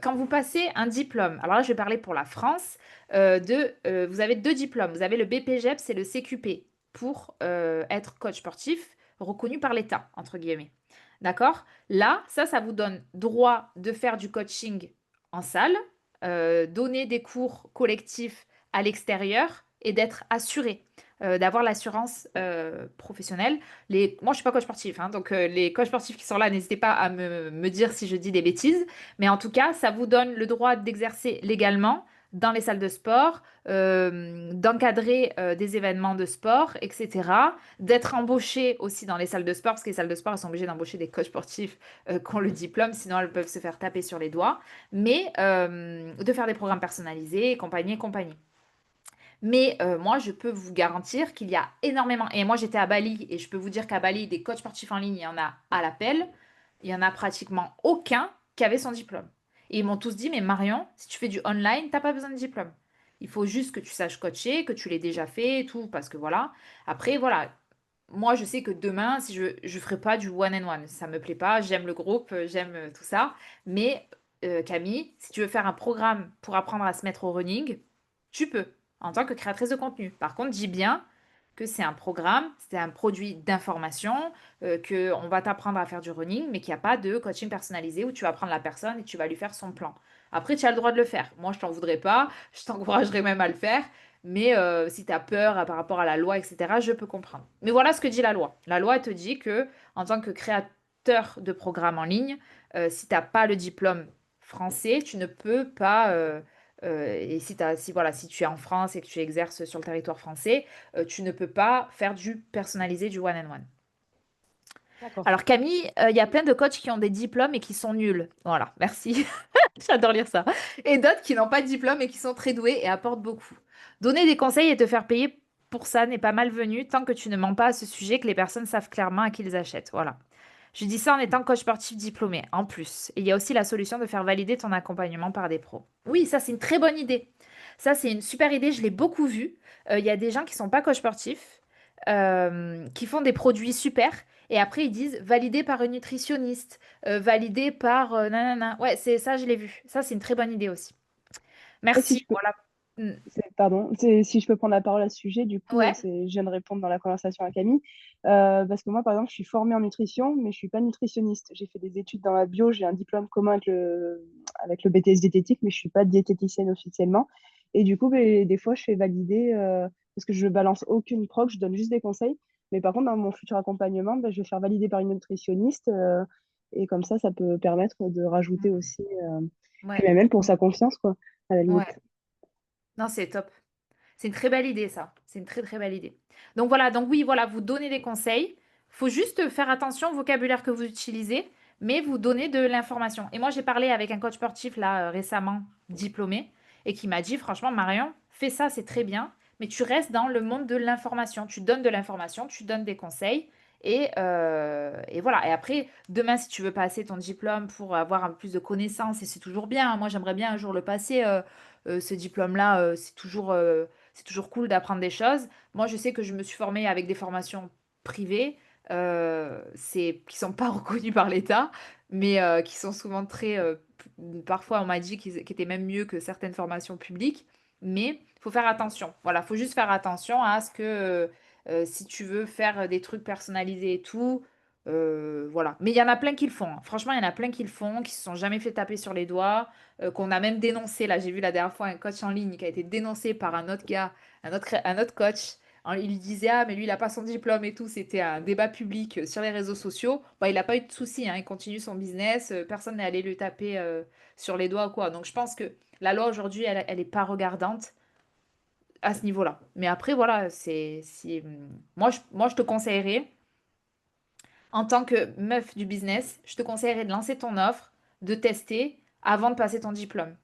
quand vous passez un diplôme, alors là, je vais parler pour la France, vous avez deux diplômes. Vous avez le BPGEPS et le CQP pour être coach sportif reconnu par l'État, entre guillemets. D'accord? Là, ça vous donne droit de faire du coaching en salle, donner des cours collectifs à l'extérieur et d'être assuré, d'avoir l'assurance professionnelle. Moi, je suis pas coach sportif, hein, donc les coachs sportifs qui sont là, n'hésitez pas à me dire si je dis des bêtises. Mais en tout cas, ça vous donne le droit d'exercer légalement dans les salles de sport, d'encadrer des événements de sport, etc. D'être embauché aussi dans les salles de sport, parce que les salles de sport, elles sont obligées d'embaucher des coachs sportifs qui ont le diplôme, sinon elles peuvent se faire taper sur les doigts. Mais de faire des programmes personnalisés, compagnie et compagnie. Mais moi, je peux vous garantir qu'il y a énormément. Et moi, j'étais à Bali et je peux vous dire qu'à Bali, des coachs sportifs en ligne, il y en a à l'appel. Il y en a pratiquement aucun qui avait son diplôme. Et ils m'ont tous dit, mais Marion, si tu fais du online, t'as pas besoin de diplôme. Il faut juste que tu saches coacher, que tu l'aies déjà fait et tout, parce que voilà. Après, voilà. Moi, je sais que demain, si je ferai pas du one-on-one, ça me plaît pas. J'aime le groupe, j'aime tout ça. Mais Camille, si tu veux faire un programme pour apprendre à se mettre au running, tu peux en tant que créatrice de contenu. Par contre, dis bien que c'est un programme, c'est un produit d'information, qu'on va t'apprendre à faire du running, mais qu'il n'y a pas de coaching personnalisé où tu vas prendre la personne et tu vas lui faire son plan. Après, tu as le droit de le faire. Moi, je t'en voudrais pas, je t'encouragerais même à le faire, mais si tu as peur par rapport à la loi, etc., je peux comprendre. Mais voilà ce que dit la loi. La loi, elle te dit que en tant que créateur de programme en ligne, si tu n'as pas le diplôme français, tu ne peux pas et si tu es en France et que tu exerces sur le territoire français, tu ne peux pas faire du personnalisé, du one-on-one. D'accord. Alors Camille, il y a plein de coachs qui ont des diplômes et qui sont nuls. Voilà, merci. J'adore lire ça. Et d'autres qui n'ont pas de diplôme et qui sont très doués et apportent beaucoup. Donner des conseils et te faire payer pour ça n'est pas malvenu tant que tu ne mens pas à ce sujet, que les personnes savent clairement à qui ils achètent. Voilà. Je dis ça en étant coach sportif diplômé, en plus. Et il y a aussi la solution de faire valider ton accompagnement par des pros. Oui, ça, c'est une très bonne idée. Ça, c'est une super idée. Je l'ai beaucoup vu. Il y a des gens qui sont pas coach sportifs, qui font des produits super. Et après, ils disent validé par une nutritionniste, validé par nanana. Ouais, c'est ça, je l'ai vu. Ça, c'est une très bonne idée aussi. Et si Merci. je peux, Voilà. Mm. pardon, si je peux prendre la parole à ce sujet, du coup, Ouais. je viens de répondre dans la conversation à Camille, parce que moi, par exemple, je suis formée en nutrition, mais je suis pas nutritionniste. J'ai fait des études dans la bio, j'ai un diplôme commun avec le BTS diététique, mais je suis pas diététicienne officiellement. Et du coup, ben, des fois, je fais valider, parce que je balance aucune proc, je donne juste des conseils. Mais par contre, dans mon futur accompagnement, ben, je vais faire valider par une nutritionniste, et comme ça peut permettre de rajouter aussi, puis Ouais. même elle pour sa confiance, quoi, à la limite. Ouais. Non, c'est top. C'est une très belle idée, ça. C'est une très, très belle idée. Donc voilà, donc oui, voilà, vous donnez des conseils. Faut juste faire attention au vocabulaire que vous utilisez, mais vous donnez de l'information. Et moi, j'ai parlé avec un coach sportif, là, récemment, diplômé, et qui m'a dit, franchement, Marion, fais ça, c'est très bien, mais tu restes dans le monde de l'information. Tu donnes de l'information, tu donnes des conseils, et voilà. Et après, demain, si tu veux passer ton diplôme pour avoir un peu plus de connaissances, et c'est toujours bien, hein, moi, j'aimerais bien un jour le passer, ce diplôme-là, c'est toujours cool d'apprendre des choses. Moi, je sais que je me suis formée avec des formations privées, qui sont pas reconnues par l'État, mais qui sont souvent parfois, on m'a dit qu'ils étaient même mieux que certaines formations publiques. Mais il faut faire attention. Voilà, il faut juste faire attention à ce que si tu veux faire des trucs personnalisés et tout, voilà. Mais il y en a plein qui le font, hein. Franchement, il y en a plein qui le font, qui se sont jamais fait taper sur les doigts, qu'on a même dénoncé. Là, j'ai vu la dernière fois un coach en ligne qui a été dénoncé par un autre gars, un autre coach. Il lui disait, ah, mais lui, il n'a pas son diplôme et tout. C'était un débat public sur les réseaux sociaux. Bah, il n'a pas eu de souci, hein. Il continue son business. Personne n'est allé lui taper sur les doigts ou quoi. Donc, je pense que la loi aujourd'hui, elle n'est pas regardante à ce niveau-là. Mais après, voilà, moi, je te conseillerais, en tant que meuf du business, je te conseillerais de lancer ton offre, de tester avant de passer ton diplôme.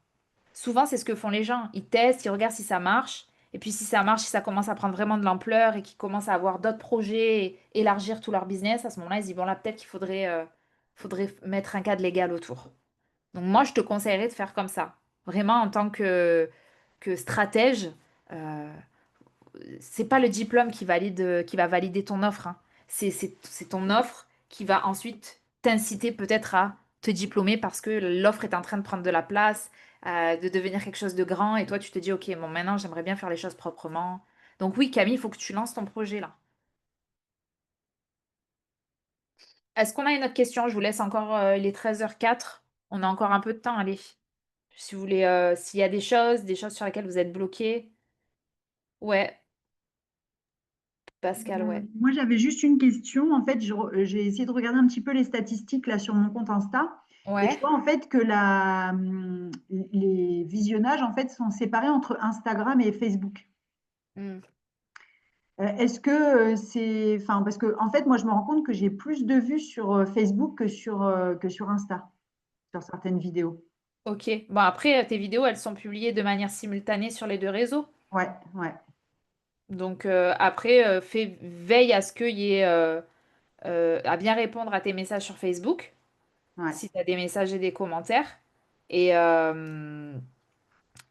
Souvent, c'est ce que font les gens. Ils testent, ils regardent si ça marche. Et puis, si ça marche, si ça commence à prendre vraiment de l'ampleur et qu'ils commencent à avoir d'autres projets, et élargir tout leur business, à ce moment-là, ils disent, bon, là, peut-être qu'il faudrait mettre un cadre légal autour. Donc moi, je te conseillerais de faire comme ça. Vraiment, en tant que stratège, euh, c'est pas le diplôme qui va valider ton offre, hein. C'est ton offre qui va ensuite t'inciter peut-être à te diplômer parce que l'offre est en train de prendre de la place, de devenir quelque chose de grand. Et toi, tu te dis, OK, bon, maintenant, j'aimerais bien faire les choses proprement. Donc oui, Camille, il faut que tu lances ton projet là. Est-ce qu'on a une autre question? Je vous laisse encore, il est 13h04. On a encore un peu de temps, allez. Si vous voulez, s'il y a des choses sur lesquelles vous êtes bloqué. Ouais, Pascal, ouais. Moi, j'avais juste une question. En fait, j'ai essayé de regarder un petit peu les statistiques là sur mon compte Insta. Et je Ouais. vois en fait que les visionnages en fait sont séparés entre Instagram et Facebook. Hmm. Est-ce que enfin, parce que en fait, moi, je me rends compte que j'ai plus de vues sur Facebook que sur Insta, sur certaines vidéos. Ok. Bon, après, tes vidéos, elles sont publiées de manière simultanée sur les deux réseaux. Ouais, ouais, Donc, après, veille à ce qu'il y ait, à bien répondre à tes messages sur Facebook, ouais. si tu as des messages et des commentaires. Et, non,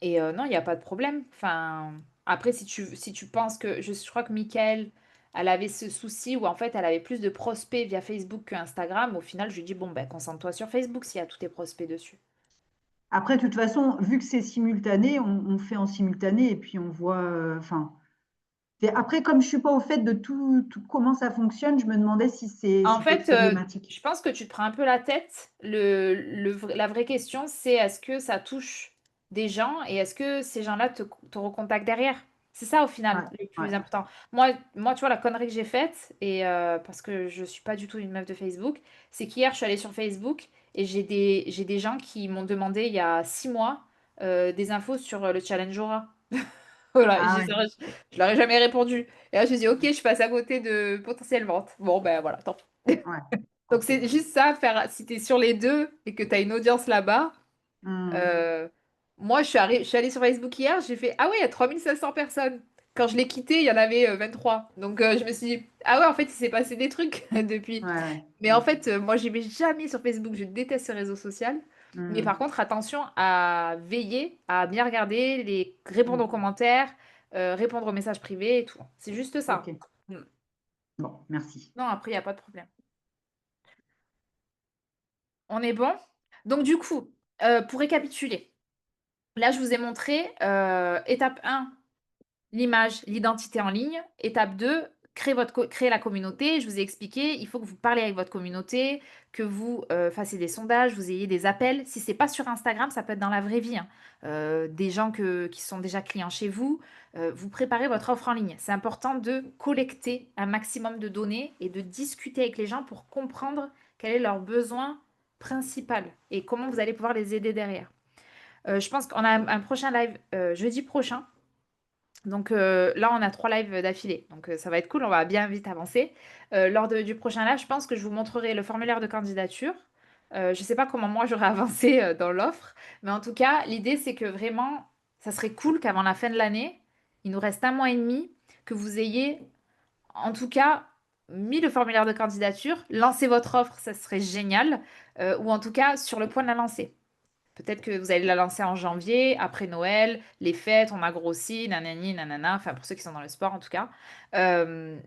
il n'y a pas de problème. Enfin, après, si tu penses que, je crois que Michael, elle avait ce souci où en fait, elle avait plus de prospects via Facebook que Instagram. Au final, je lui dis, bon, ben, concentre-toi sur Facebook s'il y a tous tes prospects dessus. Après, de toute façon, vu que c'est simultané, on fait en simultané et puis on voit. Enfin, après, comme je suis pas au fait de tout comment ça fonctionne, je me demandais si En c'était fait, problématique. je pense que tu te prends un peu la tête. La vraie question, c'est est-ce que ça touche des gens et est-ce que ces gens-là te recontactent derrière? C'est ça au Ouais, final le ouais. plus important. Moi, tu vois, la connerie que j'ai faite, et parce que je suis pas du tout une meuf de Facebook, c'est qu'hier, je suis allée sur Facebook et j'ai des gens qui m'ont demandé il y a 6 mois des infos sur le challenge Aura. Voilà, Ah ouais, je leur ai jamais répondu. Et là, je me suis dit, ok, je passe à côté de potentielles ventes. Bon, ben voilà, tant pis. ouais. Donc, Ok. c'est juste ça, si tu es sur les deux et que tu as une audience là-bas. Hmm. euh, Moi, je suis allée sur Facebook hier, j'ai fait, ah ouais, il y a 3500 personnes. Quand je l'ai quitté, il y en avait 23. Donc, je me suis dit, ah ouais, en fait, il s'est passé des trucs depuis. Ouais, ouais. Mais en fait, moi, j'y vais jamais sur Facebook. Je déteste ce réseau social. Mais par Hmm. contre, attention à veiller, à bien regarder, répondre aux Hmm. commentaires, répondre aux messages privés et tout. C'est juste ça. Ok. Mm. Bon, merci. Non, après, il n'y a pas de problème. On est bon? Donc, du coup, pour récapituler, là, je vous ai montré étape 1. L'image, l'identité en ligne. Étape 2, créer la communauté. Je vous ai expliqué, il faut que vous parlez avec votre communauté, que vous fassiez des sondages, vous ayez des appels. Si c'est pas sur Instagram, ça peut être dans la vraie vie, hein. Des gens qui sont déjà clients chez vous. Vous préparez votre offre en ligne. C'est important de collecter un maximum de données et de discuter avec les gens pour comprendre quel est leur besoin principal et comment vous allez pouvoir les aider derrière. Je pense qu'on a un prochain live jeudi prochain. Donc là, on a 3 lives d'affilée. Donc ça va être cool, on va bien vite avancer. Du prochain live, je pense que je vous montrerai le formulaire de candidature. Je ne sais pas comment moi j'aurais avancé dans l'offre, mais en tout cas, l'idée c'est que vraiment, ça serait cool qu'avant la fin de l'année, il nous reste un mois et demi, que vous ayez en tout cas mis le formulaire de candidature, lancé votre offre, ça serait génial, ou en tout cas sur le point de la lancer. Peut-être que vous allez la lancer en janvier, après Noël, les fêtes, on a grossi, nanani, nanana, enfin pour ceux qui sont dans le sport en tout cas.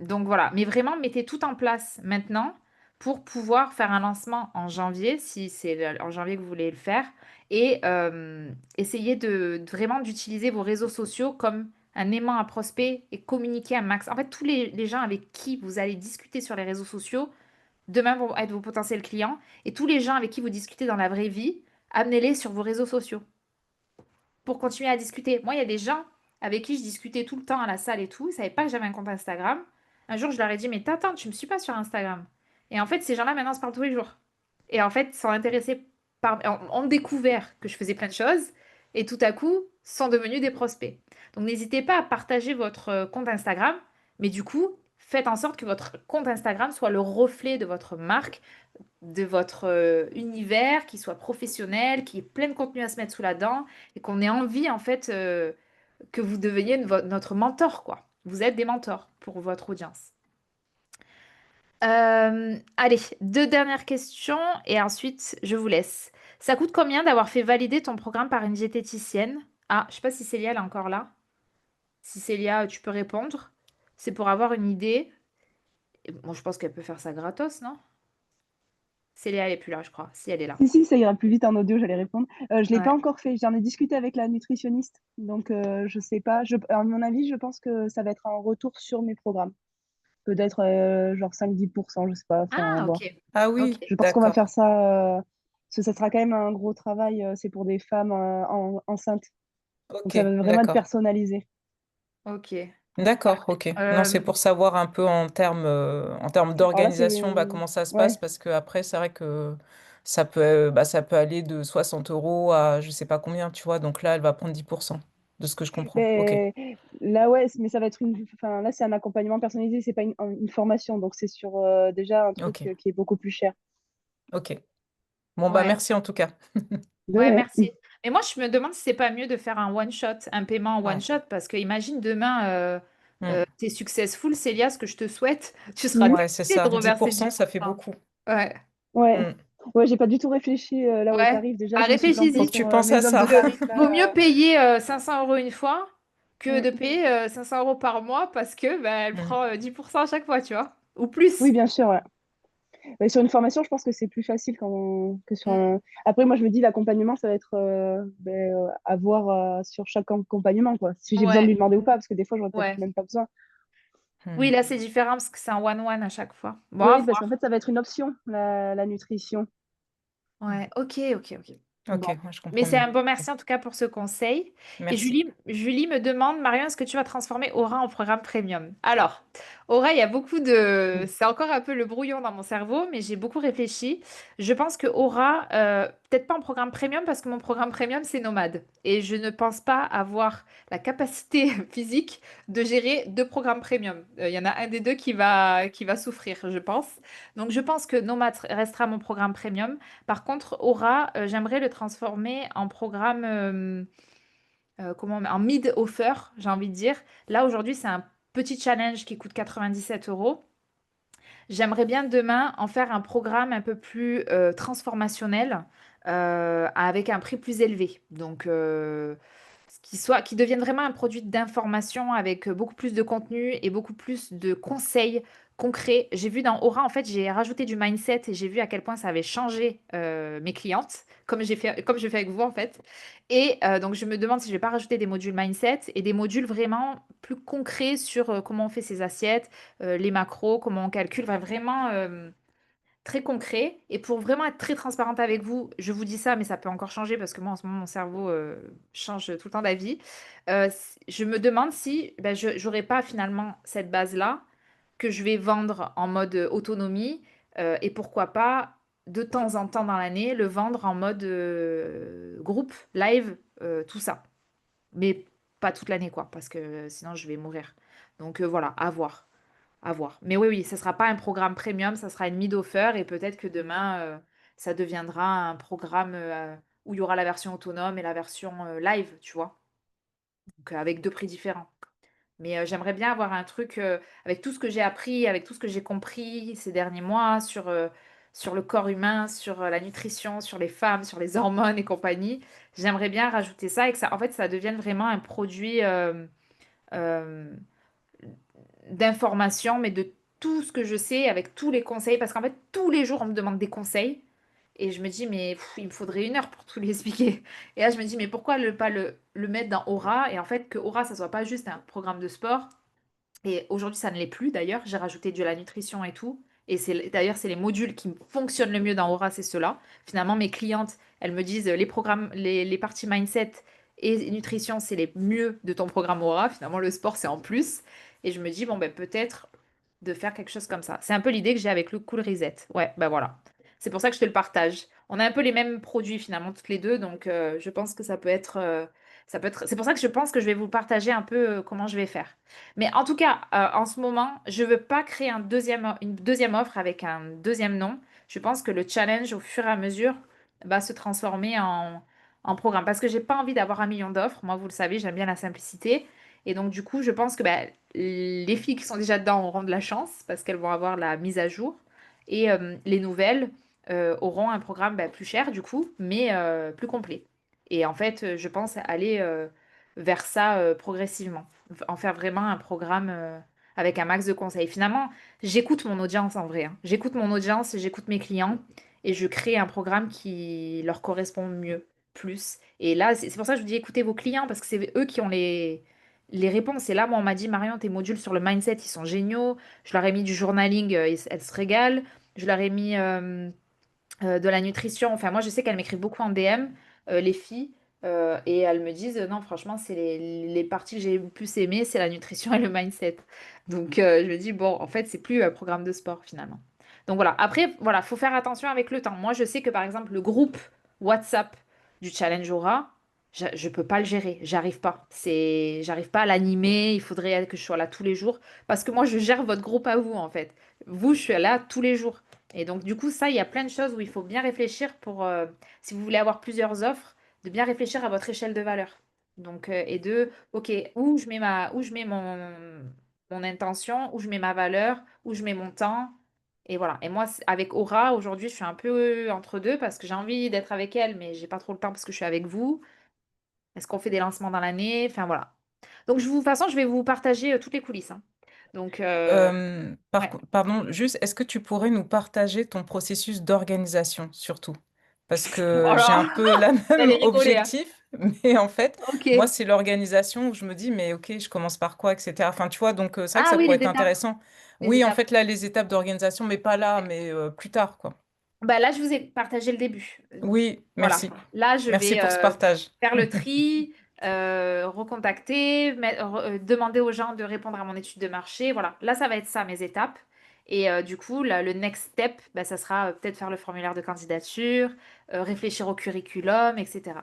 Donc voilà, mais vraiment mettez tout en place maintenant pour pouvoir faire un lancement en janvier, si c'est en janvier que vous voulez le faire, et essayez vraiment d'utiliser vos réseaux sociaux comme un aimant à prospect et communiquer un max. En fait, tous les gens avec qui vous allez discuter sur les réseaux sociaux, demain vont être vos potentiels clients. Et tous les gens avec qui vous discutez dans la vraie vie, amenez-les sur vos réseaux sociaux pour continuer à discuter. Moi, il y a des gens avec qui je discutais tout le temps à la salle et tout. Ils ne savaient pas que j'avais un compte Instagram. Un jour, je leur ai dit, mais t'attends, tu me suis pas sur Instagram. Et en fait, ces gens-là, maintenant, se parlent tous les jours. Et en fait, sont intéressés ont découvert que je faisais plein de choses et tout à coup, sont devenus des prospects. Donc, n'hésitez pas à partager votre compte Instagram, mais du coup, faites en sorte que votre compte Instagram soit le reflet de votre marque, de votre univers, qui soit professionnel, qui ait plein de contenu à se mettre sous la dent et qu'on ait envie en fait que vous deveniez notre mentor, quoi. Vous êtes des mentors pour votre audience. Allez, 2 dernières questions et ensuite je vous laisse. Ça coûte combien d'avoir fait valider ton programme par une diététicienne? Ah, je sais pas si Célia elle est encore là. Si Célia, tu peux répondre. C'est pour avoir une idée. Et bon, je pense qu'elle peut faire ça gratos, non? Célia, elle est plus là, je crois. Si, elle est là. Si, si, ça ira plus vite en audio, j'allais répondre. Je ne l'ai pas Ouais. encore fait. J'en ai discuté avec la nutritionniste. Donc, je sais pas. À mon avis, je pense que ça va être un retour sur mes programmes. Peut-être genre 5-10%, je sais pas. Enfin, Ah, bon. ok. Ah Ok. oui, Je pense qu'on va faire d'accord. ça. Parce que ça sera quand même un gros travail. C'est pour des femmes enceintes. Donc, Ok, ça va vraiment être d'accord. personnalisé. Ok. D'accord, ok. Non, c'est Euh, pour savoir un peu en termes Alors là, d'organisation, bah, comment ça se passe, ouais. parce que après, c'est vrai que ça peut aller de 60 € à je sais pas combien, tu vois. Donc là, elle va prendre 10% de ce que je comprends. Ok, Mais là, ouais, mais ça va être enfin, là, c'est un accompagnement personnalisé, c'est pas une formation. Donc, c'est sur déjà un truc ok, qui est beaucoup plus cher. ok. Bon, bah ouais. merci en tout cas. De Ouais, rien. merci. Mais moi, je me demande si c'est pas mieux de faire un one shot, un paiement en one Ouais. shot, parce que imagine demain, Mm. t'es successful, Célia, ce que je te souhaite, tu seras Mhm. Ouais, c'est dégoûtée de ça. dix reverser pour dix cent pour ça fait cent. beaucoup. Ouais, Ouais. Mm. Ouais, j'ai pas du tout réfléchi là aux ouais. tarifs. Déjà, Ah, je me suis plantée Faut que réfléchis-y. tu sur penses mes à zones de ça. tarifs Vaut mieux là. payer 500 € une fois que Mm. de payer 500 € par mois parce que bah, elle Mm. prend 10% à chaque fois, tu vois, ou plus. Oui, bien sûr, ouais. Mais sur une formation, je pense que c'est plus facile que sur Mm. un. Après, moi, je me dis, l'accompagnement, ça va être à voir sur chaque accompagnement, quoi. Si j'ai besoin de Ouais, lui demander ou pas, parce que des fois, j'aurais peut-être ouais. même pas besoin. Oui, Mm. là, c'est différent parce que c'est un one-one à chaque fois. Bon, à Oui, parce qu'en voir. fait, ça va être une option, la nutrition. Ouais, ok, ok, ok. Ok, Bon. moi je Mais comprends c'est mieux. un bon Ok. merci en tout cas pour ce conseil. Et Merci. Julie me demande, Marion, est-ce que tu vas transformer Aura en programme premium? Alors, Aura, il y a beaucoup de... C'est encore un peu le brouillon dans mon cerveau, mais j'ai beaucoup réfléchi. Je pense que Aura, peut-être pas en programme premium, parce que mon programme premium, c'est Nomade. Et je ne pense pas avoir la capacité physique de gérer deux programmes premium. Il y en a un des deux qui va souffrir, je pense. Donc, je pense que Nomade restera mon programme premium. Par contre, Aura, j'aimerais le transformer en programme, en mid-offer, j'ai envie de dire. Là, aujourd'hui, c'est un petit challenge qui coûte 97 euros. J'aimerais bien demain en faire un programme un peu plus transformationnel, avec un prix plus élevé. Donc, qui devienne vraiment un produit d'information avec beaucoup plus de contenu et beaucoup plus de conseils concrets. J'ai vu dans Aura, en fait, j'ai rajouté du mindset et j'ai vu à quel point ça avait changé mes clientes, comme je fais avec vous, en fait. Et donc, je me demande si je vais pas rajouter des modules mindset et des modules vraiment plus concrets sur comment on fait ses assiettes, les macros, comment on calcule, enfin, vraiment très concret. Et pour vraiment être très transparente avec vous, je vous dis ça, mais ça peut encore changer parce que moi, en ce moment, mon cerveau change tout le temps d'avis. Je me demande si ben, je n'aurai pas finalement cette base-là que je vais vendre en mode autonomie, et pourquoi pas de temps en temps dans l'année le vendre en mode groupe, live, tout ça. Mais pas toute l'année, quoi, parce que sinon je vais mourir. Donc voilà, à voir. À voir. Mais oui, oui, ce ne sera pas un programme premium, ça sera une mid-offer et peut-être que demain, ça deviendra un programme où il y aura la version autonome et la version live, tu vois. Donc avec deux prix différents. Mais j'aimerais bien avoir un truc avec tout ce que j'ai appris, avec tout ce que j'ai compris ces derniers mois sur le corps humain, sur la nutrition, sur les femmes, sur les hormones et compagnie. J'aimerais bien rajouter ça et que ça, en fait, ça devienne vraiment un produit euh, d'information, mais de tout ce que je sais, avec tous les conseils, parce qu'en fait, tous les jours, on me demande des conseils, et je me dis, mais il me faudrait une heure pour tout lui expliquer. Et là, je me dis, mais pourquoi pas le mettre dans Aura, et en fait, que Aura, ça soit pas juste un programme de sport, et aujourd'hui, ça ne l'est plus d'ailleurs, j'ai rajouté de la nutrition et tout, et d'ailleurs, c'est les modules qui fonctionnent le mieux dans Aura, c'est ceux-là. Finalement, mes clientes, elles me disent, les programmes, les parties mindset et nutrition, c'est les mieux de ton programme Aura. Finalement, le sport, c'est en plus. Et je me dis, bon, ben peut-être de faire quelque chose comme ça. C'est un peu l'idée que j'ai avec le Cool Reset. Ouais, ben voilà. C'est pour ça que je te le partage. On a un peu les mêmes produits finalement, toutes les deux, donc je pense que ça peut être. C'est pour ça que je pense que je vais vous partager un peu comment je vais faire. Mais en tout cas, en ce moment, je ne veux pas créer une deuxième offre avec un deuxième nom. Je pense que le challenge, au fur et à mesure, va se transformer en programme. Parce que j'ai pas envie d'avoir un million d'offres. Moi, vous le savez, j'aime bien la simplicité. Et donc, du coup, je pense que bah, les filles qui sont déjà dedans auront de la chance parce qu'elles vont avoir la mise à jour. Et les nouvelles, auront un programme plus cher du coup, mais plus complet. Et en fait, je pense aller vers ça progressivement, en faire vraiment un programme avec un max de conseils. Finalement, j'écoute mon audience en vrai, hein. J'écoute mon audience, j'écoute mes clients et je crée un programme qui leur correspond mieux, plus. Et là, c'est pour ça que je vous dis écoutez vos clients parce que c'est eux qui ont les réponses. Et là, moi, on m'a dit Marion, tes modules sur le mindset, ils sont géniaux. Je leur ai mis du journaling, elles se régalent. Je leur ai mis de la nutrition. Enfin, moi, je sais qu'elles m'écrivent beaucoup en DM, les filles, et elles me disent, non, franchement, c'est les parties que j'ai le plus aimées, c'est la nutrition et le mindset. Donc, je me dis, bon, en fait, c'est plus un programme de sport finalement. Donc voilà. Après, voilà, faut faire attention avec le temps. Moi, je sais que par exemple, le groupe WhatsApp du Challenge Aura, je peux pas le gérer. J'arrive pas. J'arrive pas à l'animer. Il faudrait que je sois là tous les jours parce que moi, je gère votre groupe à vous en fait. Vous, je suis là tous les jours. Et donc, du coup, ça, il y a plein de choses où il faut bien réfléchir pour, si vous voulez avoir plusieurs offres, de bien réfléchir à votre échelle de valeur. Donc, OK, où je mets mon intention, où je mets ma valeur, où je mets mon temps. Et voilà. Et moi, avec Aura, aujourd'hui, je suis un peu entre deux parce que j'ai envie d'être avec elle, mais j'ai pas trop le temps parce que je suis avec vous. Est-ce qu'on fait des lancements dans l'année? Enfin, voilà. Donc, de toute façon, je vais vous partager toutes les coulisses, hein. Donc, ouais. Pardon, juste, est-ce que tu pourrais nous partager ton processus d'organisation, surtout? Parce que j'ai un Voilà, peu la vous allez même rigoler, hein. objectif, mais en fait, moi, OK. c'est l'organisation où je me dis, mais ok, je commence par quoi, etc. Enfin, tu vois, donc c'est vrai que Ah ça oui, pourrait les être étapes. intéressant. Les Oui, en étapes. fait, là, les étapes d'organisation, mais pas là, Ouais. mais plus tard, quoi. Bah là, je vous ai partagé le début. Oui, Voilà. merci. Là, je Merci vais pour ce partage. faire le tri, recontacter, demander aux gens de répondre à mon étude de marché. Voilà. Là, ça va être ça, mes étapes. Et du coup, le next step, bah, ça sera peut-être faire le formulaire de candidature, réfléchir au curriculum, etc.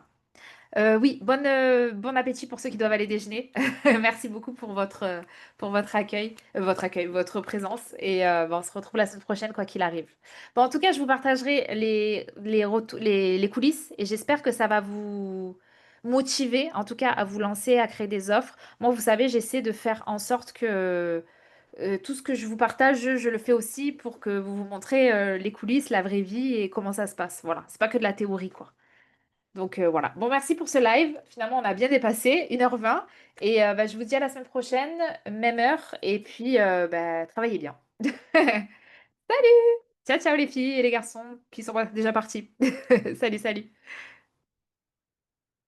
Oui, bon appétit pour ceux qui doivent aller déjeuner. Merci beaucoup pour votre accueil, votre présence. Et bon, on se retrouve la semaine prochaine, quoi qu'il arrive. Bon, en tout cas, je vous partagerai les coulisses et j'espère que ça va vous motiver, en tout cas, à vous lancer, à créer des offres. Moi, vous savez, j'essaie de faire en sorte que tout ce que je vous partage, je le fais aussi pour que vous vous montrez les coulisses, la vraie vie et comment ça se passe. Voilà, c'est pas que de la théorie, quoi. Donc voilà. Bon, merci pour ce live. Finalement, on a bien dépassé 1h20. Et bah, je vous dis à la semaine prochaine, même heure. Et puis, bah, travaillez bien. Salut! Ciao, ciao les filles et les garçons qui sont déjà partis. Salut, salut.